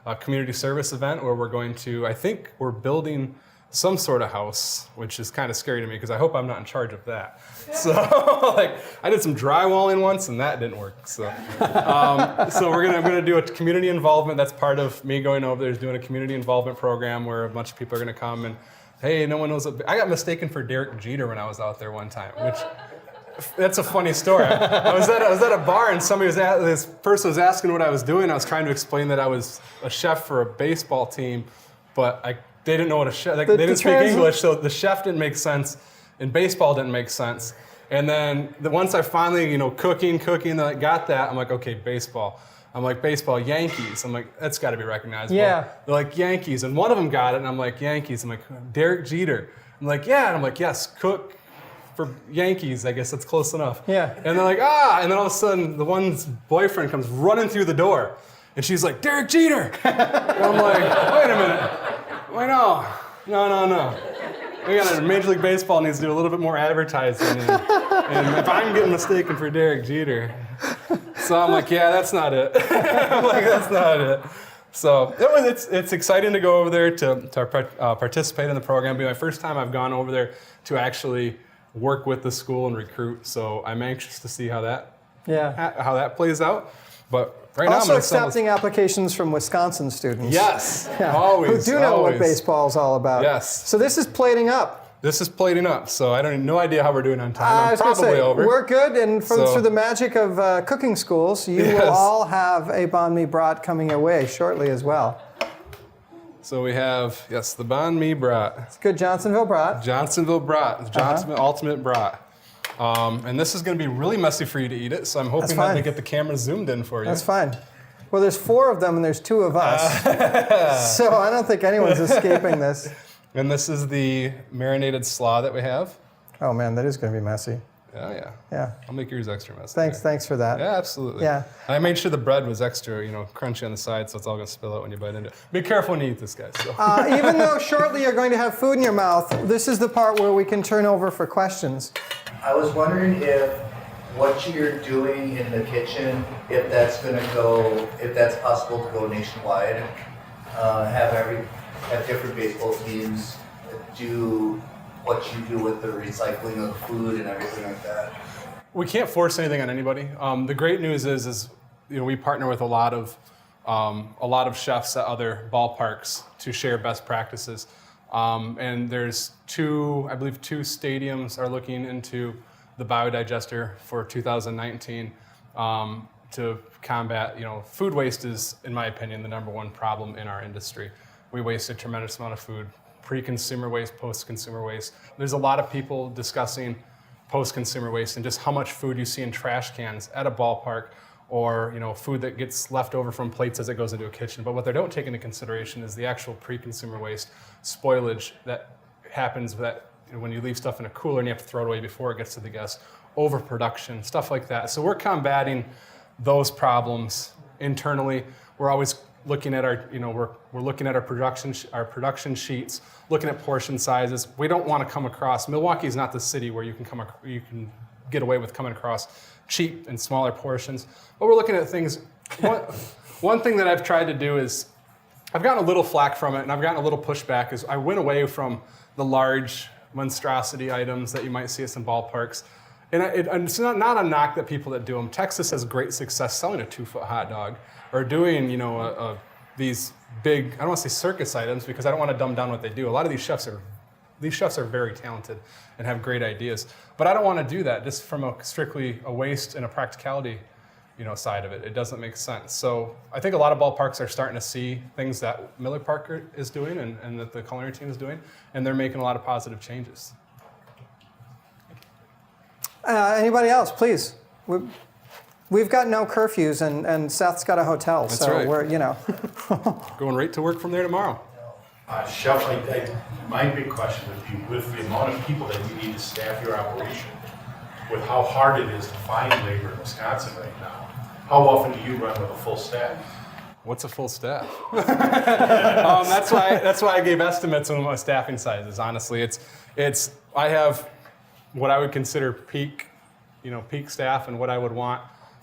a community service event where I think we're building some sort of house, which is kind of scary to me because I hope I'm not in charge of that. So I did some drywalling once and that didn't work. So I'm gonna do a community involvement. That's part of me going over there, is doing a community involvement program where a bunch of people are gonna come and, hey, no one knows. I got mistaken for Derek Jeter when I was out there one time, which that's a funny story. I was at a bar and this person was asking what I was doing. I was trying to explain that I was a chef for a baseball team, but they didn't know what a chef. They didn't speak English, so the chef didn't make sense, and baseball didn't make sense. And then once I finally, cooking, they got that. I'm like, okay, baseball. I'm like, baseball, Yankees. I'm like, that's got to be recognizable. Yeah. They're like, Yankees, and one of them got it, and I'm like, Yankees. I'm like, Derek Jeter. I'm like, yeah, and I'm like, yes, cook for Yankees. I guess that's close enough. Yeah. And they're like, and then all of a sudden, the one's boyfriend comes running through the door, and she's like, Derek Jeter. And I'm like, wait a minute. Wait, no. We got Major League Baseball needs to do a little bit more advertising, and if I'm getting mistaken for Derek Jeter, so I'm like, yeah, that's not it. I'm like, that's not it. So it's exciting to go over there to participate in the program. It'll be my first time I've gone over there to actually work with the school and recruit. So I'm anxious to see how that plays out. But right now, also accepting applications from Wisconsin students. Yes, always. Who do know what baseball is all about. Yes. So this is plating up. This is plating up, so I no idea how we're doing on time. I'm probably over. We're good, and through the magic of cooking schools, you will all have a banh mi brat coming your way shortly as well. So we have, the banh mi brat. It's good Johnsonville brat. Johnsonville ultimate brat. And this is going to be really messy for you to eat it, so I'm hoping that they get the camera zoomed in for you. That's fine. Well, there's 4 of them, and there's 2 of us. So I don't think anyone's escaping this. And this is the marinated slaw that we have. Oh, man, that is going to be messy. Yeah. Yeah. I'll make yours extra messy. Thanks for that. Yeah, absolutely. Yeah. I made sure the bread was extra, crunchy on the side, so it's all going to spill out when you bite into it. Be careful when you eat this, guys. So. Even though shortly you're going to have food in your mouth, this is the part where we can turn over for questions. I was wondering if what you're doing in the kitchen, if that's possible to go nationwide, have different baseball teams do what you do with the recycling of the food and everything like that. We can't force anything on anybody. The great news is we partner with a lot of chefs at other ballparks to share best practices. And there's 2 stadiums are looking into the biodigester for 2019 to combat, food waste is, in my opinion, the #1 problem in our industry. We waste a tremendous amount of food, pre-consumer waste, post-consumer waste. There's a lot of people discussing post-consumer waste and just how much food you see in trash cans at a ballpark or food that gets left over from plates as it goes into a kitchen. But what they don't take into consideration is the actual pre-consumer waste, spoilage that happens when you leave stuff in a cooler and you have to throw it away before it gets to the guest, overproduction, stuff like that. So we're combating those problems internally. We're always looking at we're looking at our production sheets, looking at portion sizes. We don't want to come across, Milwaukee is not the city where you can get away with coming across cheap and smaller portions. But we're looking at things. One thing that I've tried to do is, I've gotten a little flack from it and I've gotten a little pushback, is I went away from the large monstrosity items that you might see at some ballparks. And it's not a knock that people that do them. Texas has great success selling a 2-foot hot dog, or doing these big, I don't want to say circus items because I don't want to dumb down what they do. A lot of these chefs are very talented and have great ideas. But I don't want to do that just from strictly a waste and a practicality side of it. It doesn't make sense. So I think a lot of ballparks are starting to see things that Miller Park is doing and that the culinary team is doing, and they're making a lot of positive changes. Anybody else, please? We've got no curfews, and Seth's got a hotel, That's so right. we're Going right to work from there tomorrow. Chef, my big question would be, with the amount of people that you need to staff your operation, with how hard it is to find labor in Wisconsin right now, how often do you run with a full staff? What's a full staff? That's why I gave estimates on my staffing sizes. Honestly, I have what I would consider peak staff and what I would want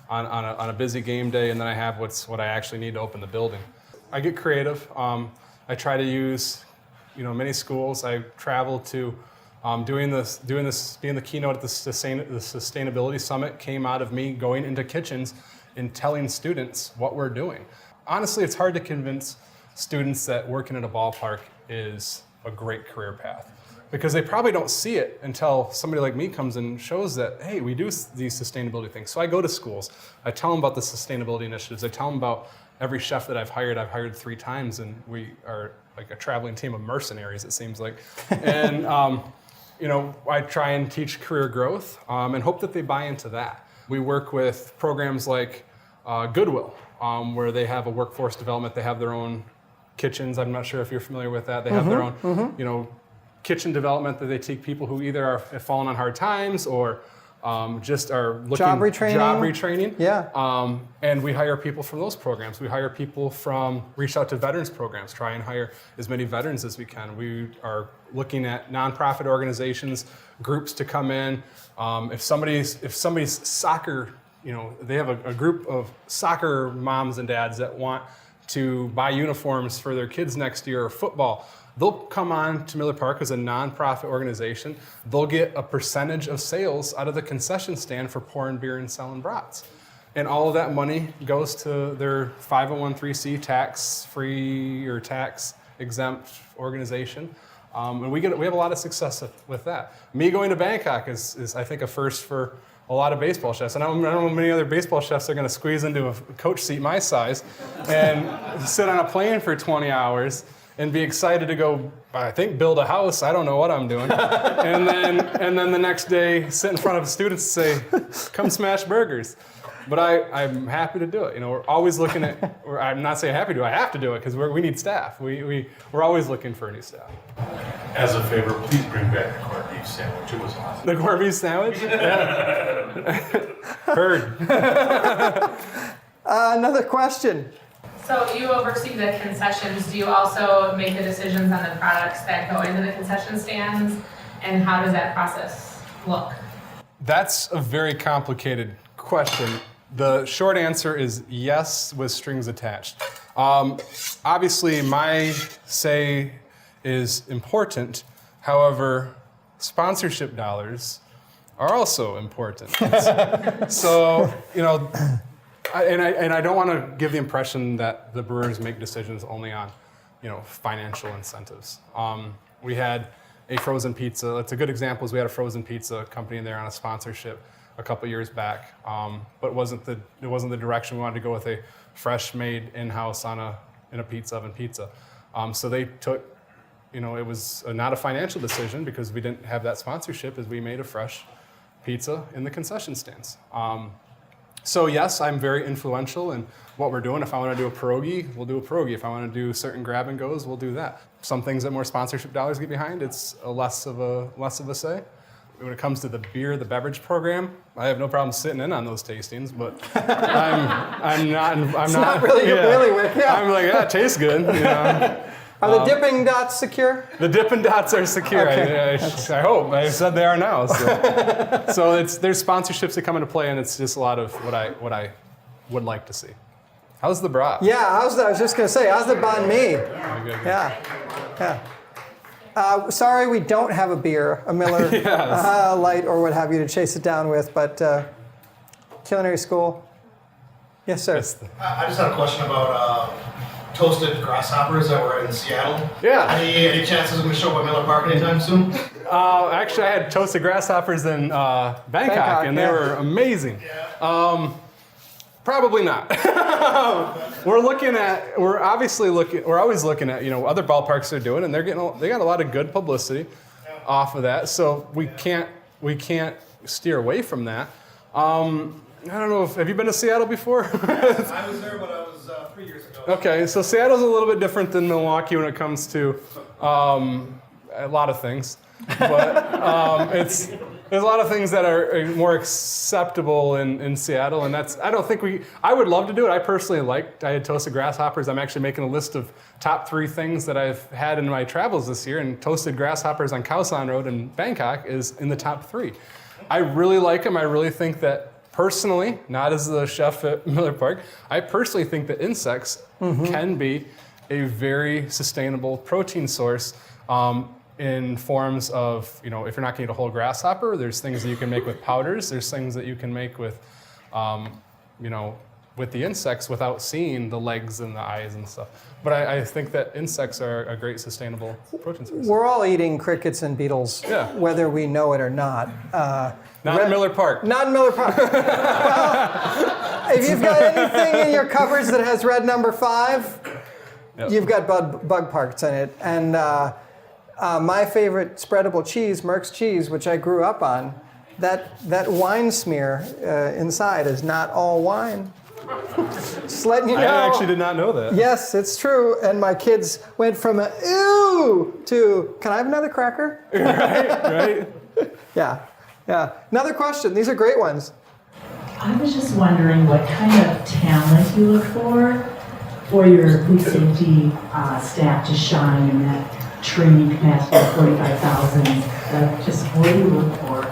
on a busy game day, and then I have what I actually need to open the building. I get creative. I try to use many schools. I travel to being the keynote at the Sustainability Summit came out of me going into kitchens and telling students what we're doing. Honestly, it's hard to convince students that working at a ballpark is a great career path, because they probably don't see it until somebody like me comes and shows that, hey, we do these sustainability things. So I go to schools, I tell them about the sustainability initiatives, I tell them about every chef that I've hired 3 times, and we are like a traveling team of mercenaries, it seems like. And I try and teach career growth and hope that they buy into that. We work with programs like Goodwill, where they have a workforce development. They have their own kitchens. I'm not sure if you're familiar with that. They have their own, kitchen development that they take people who either have fallen on hard times or just are looking job retraining. Yeah. And we hire people from those programs. We hire people from reach out to veterans programs, try and hire as many veterans as we can. We are looking at nonprofit organizations, groups to come in. If somebody's soccer, they have a group of soccer moms and dads that want to buy uniforms for their kids next year, or football. They'll come on to Miller Park as a nonprofit organization. They'll get a percentage of sales out of the concession stand for pouring beer and selling brats. And all of that money goes to their 501(c) tax-free or tax-exempt organization. And we have a lot of success with that. Me going to Bangkok is I think, a first for a lot of baseball chefs. And I don't know many other baseball chefs are going to squeeze into a coach seat my size and sit on a plane for 20 hours and be excited to go, I think, build a house. I don't know what I'm doing. and then the next day sit in front of students and say, come smash burgers. But I'm happy to do it. We're always looking at, I'm not saying happy to, I have to do it because we need staff. We're always looking for new staff. As a favor, please bring back the corned beef sandwich. It was awesome. The corned beef sandwich? Yeah. Heard. Another question. So you oversee the concessions. Do you also make the decisions on the products that go into the concession stands? And how does that process look? That's a very complicated question. The short answer is yes, with strings attached. Obviously, my say is important. However, sponsorship dollars are also important. So, I don't want to give the impression that the brewers make decisions only on, financial incentives. We had a frozen pizza. That's a good example. Is we had a frozen pizza company in there on a sponsorship a couple years back, but it wasn't the direction we wanted to go with, a fresh made in-house in a pizza oven pizza. So they took, it was not a financial decision because we didn't have that sponsorship, as we made a fresh pizza in the concession stands. So yes, I'm very influential in what we're doing. If I want to do a pierogi, we'll do a pierogi. If I want to do certain grab and goes, we'll do that. Some things that more sponsorship dollars get behind, it's less of a say. When it comes to the beverage program, I have no problem sitting in on those tastings, but I'm not really your bailiwick, yeah. I'm like, yeah, it tastes good. You know? Are the dipping dots secure? The Dippin' Dots are secure. Okay. I hope. I said they are now. So, there's sponsorships that come into play, and it's just a lot of what I would like to see. How's the brat? Yeah, I was just going to say, how's the banh mi? Good. Yeah. Sorry, we don't have a beer, a Miller Light or what have you to chase it down with, but culinary school. Yes, sir. I just had a question about toasted grasshoppers that were in Seattle. Yeah. Any chances of going to show up at Miller Park anytime soon? Actually, I had toasted grasshoppers in Bangkok, and they were amazing. Yeah. Probably not. We're always looking at other ballparks they're doing, and they got a lot of good publicity off of that. So we can't steer away from that. I don't know have you been to Seattle before? I was there, but I was 3 years ago. Okay, so Seattle's a little bit different than Milwaukee when it comes to a lot of things, but there's a lot of things that are more acceptable in Seattle, and I would love to do it. I had toasted grasshoppers. I'm actually making a list of top 3 things that I've had in my travels this year, and toasted grasshoppers on Khao San Road in Bangkok is in the top 3. I really like them. I really think that personally, not as the chef at Miller Park, I personally think that insects can be a very sustainable protein source in forms of, if you're not going to eat a whole grasshopper, there's things that you can make with powders. There's things that you can make with, with the insects without seeing the legs and the eyes and stuff. But I think that insects are a great sustainable protein source. We're all eating crickets and beetles, whether we know it or not. Not in Miller Park. Not in Miller Park. Well, if you've got anything in your cupboards that has red number 5, you've got bug parts in it. And my favorite spreadable cheese, Merck's cheese, which I grew up on, that wine smear inside is not all wine. Just letting you know. I actually did not know that. Yes, it's true. And my kids went from a ew to, can I have another cracker? Right. Yeah. Another question. These are great ones. I was just wondering what kind of talent you look for your food safety staff to shine in that training capacity of 45,000. Just what do you look for?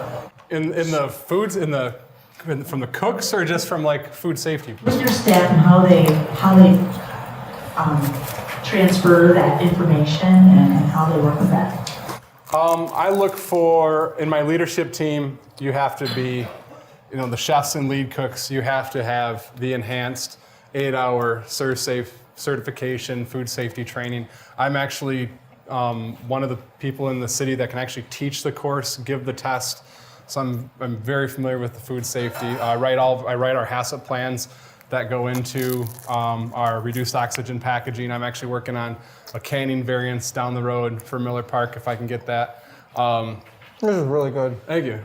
In the foods, from the cooks, or just from like food safety? With your staff and how they transfer that information and how they work with that. I look for, in my leadership team, you have to be, the chefs and lead cooks, you have to have the enhanced 8-hour ServSafe certification, food safety training. I'm actually one of the people in the city that can actually teach the course, give the test. So I'm very familiar with the food safety. I write our HACCP plans that go into our reduced oxygen packaging. I'm actually working on a canning variance down the road for Miller Park, if I can get that. This is really good. Thank you.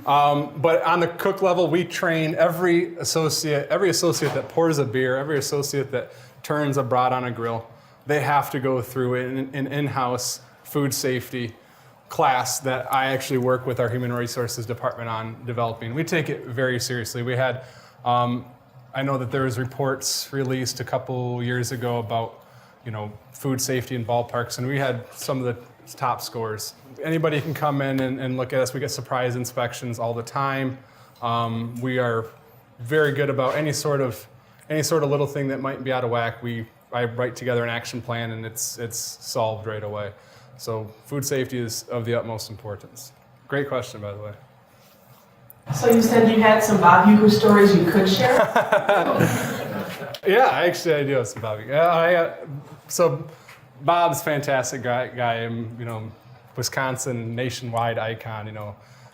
But on the cook level, we train every associate that pours a beer, every associate that turns a brat on a grill. They have to go through an in-house food safety class that I actually work with our human resources department on developing. We take it very seriously. We had, I know that there was reports released a couple years ago about, food safety in ballparks, and we had some of the top scores. Anybody can come in and look at us. We get surprise inspections all the time. We are very good about any sort of little thing that might be out of whack. I write together an action plan, and it's solved right away. So food safety is of the utmost importance. Great question, by the way. So you said you had some Bob Uecker stories you could share? Yeah, I do have some Bob. So Bob's a fantastic guy. Wisconsin nationwide icon.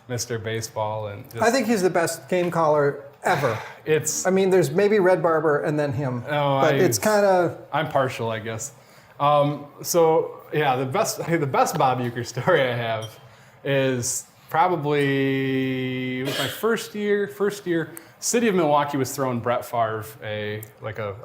Mr. Baseball, and I think he's the best game caller ever. There's maybe Red Barber and then him, but it's kind of. I'm partial, I guess. The best Bob Uecker story I have is probably, it was my first year City of Milwaukee was throwing Brett Favre a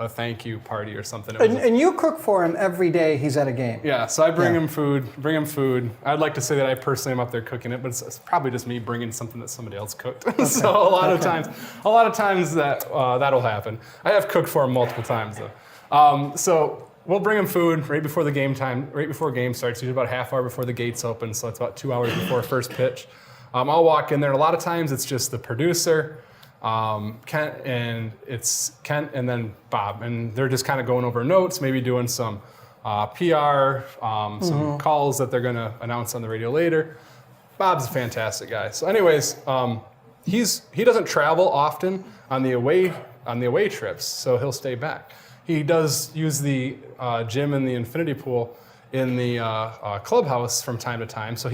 thank you party or something. And you cook for him every day he's at a game. Yeah, so I bring him food. I'd like to say that I personally am up there cooking it, but it's probably just me bringing something that somebody else cooked. Okay. So a lot of times that'll happen. I have cooked for him multiple times though. So we'll bring him food right before the game time, right before game starts, usually about a half hour before the gates open, so it's about 2 hours before first pitch. I'll walk in there, and a lot of times it's just the producer, Kent and then Bob, and they're just kind of going over notes, maybe doing some PR, some calls that they're going to announce on the radio later. Bob's a fantastic guy. So, anyways, he doesn't travel often on the away trips, so he'll stay back. He does use the gym and the infinity pool in the clubhouse from time to time. So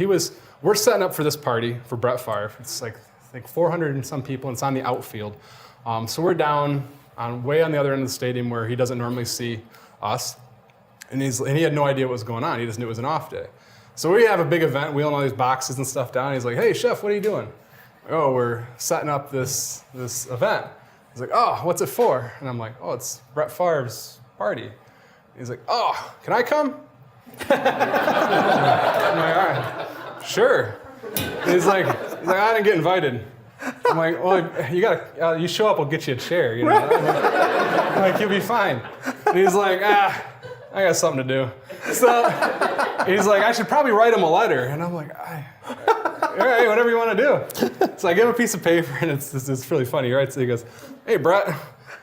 we're setting up for this party for Brett Favre. It's like I think 400 and some people, and it's on the outfield. So we're down way on the other end of the stadium where he doesn't normally see us. And he had no idea what was going on. He just knew it was an off day. So we have a big event, wheeling all these boxes and stuff down. He's like, "Hey, chef, what are you doing?" "Oh, we're setting up this event." He's like, "Oh, what's it for?" And I'm like, "Oh, it's Brett Favre's party." He's like, "Oh, can I come?" I'm like, "All right, sure." He's like, "I didn't get invited." I'm like, "Well, you show up, we'll get you a chair, you know." I'm like, "You'll be fine." And he's like, I got something to do." So he's like, "I should probably write him a letter." And I'm like, "All right, whatever you want to do." So I give him a piece of paper, and it's really funny, right? So he goes, "Hey, Brett."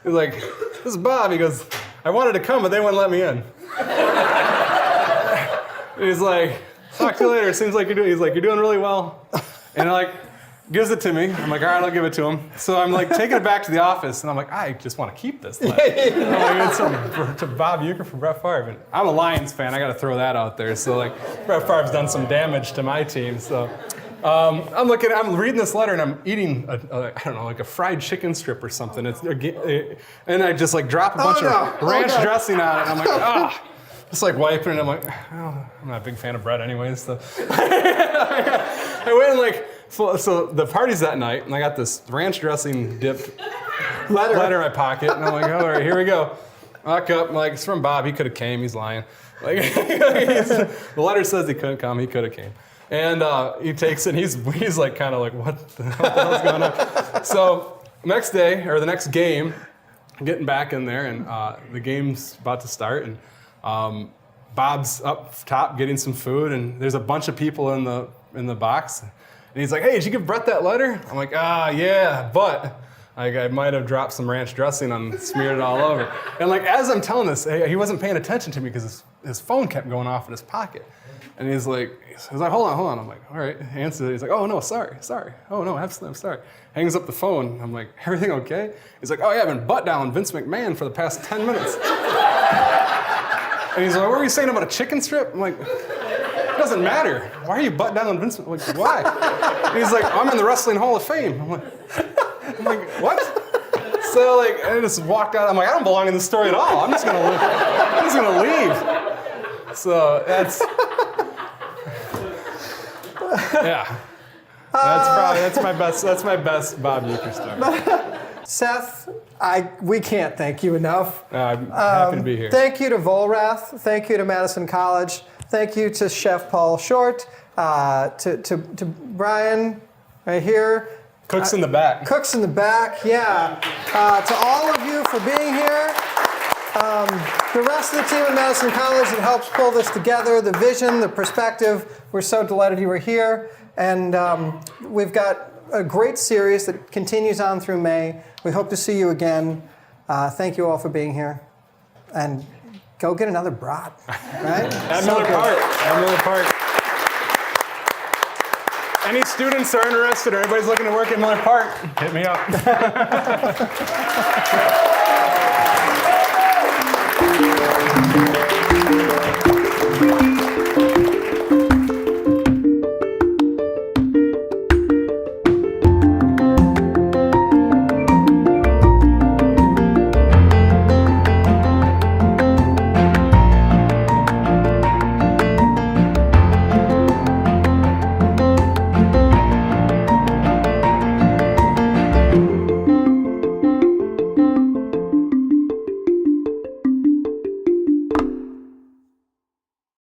He's like, "This is Bob." He goes, "I wanted to come, but they wouldn't let me in." He's like, "Talk to you later. It seems like you're doing really well." And gives it to me. I'm like, "All right, I'll give it to him." So I'm like taking it back to the office, and I'm like, "I just want to keep this letter." I'm like, "It's to Bob Uecker from Brett Favre." And I'm a Lions fan. I got to throw that out there. So Brett Favre's done some damage to my team. So I'm reading this letter, and I'm eating a fried chicken strip or something. And I just drop a bunch of ranch dressing on it. And I'm like, just wiping it. I'm like, "Oh, I'm not a big fan of bread anyways." So I went and so the party's that night, and I got this ranch dressing dipped letter in my pocket, and I'm like, "All right, here we go." Walk up, I'm like, "It's from Bob. He could have came. He's lying." The letter says he couldn't come. He could have came. And he takes it, and he's kind of like, what the hell's going on? So next day, or the next game, I'm getting back in there, and the game's about to start, and Bob's up top getting some food, and there's a bunch of people in the box. And he's like, "Hey, did you give Brett that letter?" I'm like, "Yeah, but I might have dropped some ranch dressing and smeared it all over." And as I'm telling this, he wasn't paying attention to me because his phone kept going off in his pocket. And he's like, hold on. I'm like, "All right." He answers it. He's like, "Oh, no, sorry. Oh, no, absolutely, I'm sorry." Hangs up the phone. I'm like, "Everything okay?" He's like, "Oh, yeah, I've been butt dialing Vince McMahon for the past 10 minutes. And he's like, "What were you saying about a chicken strip?" I'm like, "It doesn't matter. Why are you butt dialing Vince? Like, why?" And he's like, "I'm in the Wrestling Hall of Fame." I'm like, "What?" So I just walked out. I'm like, "I don't belong in this story at all. I'm just gonna leave." So yeah. That's my best Bob Uecker story. Seth, we can't thank you enough. I'm happy to be here. Thank you to Vollrath. Thank you to Madison College. Thank you to Chef Paul Short. To Brian right here. Cooks in the back. Cooks in the back, yeah. To all of you for being here. The rest of the team at Madison College that helps pull this together, the vision, the perspective. We're so delighted you were here. And we've got a great series that continues on through May. We hope to see you again. Thank you all for being here. And go get another brat, right? At Miller Park. Any students are interested or anybody's looking to work at Miller Park, hit me up.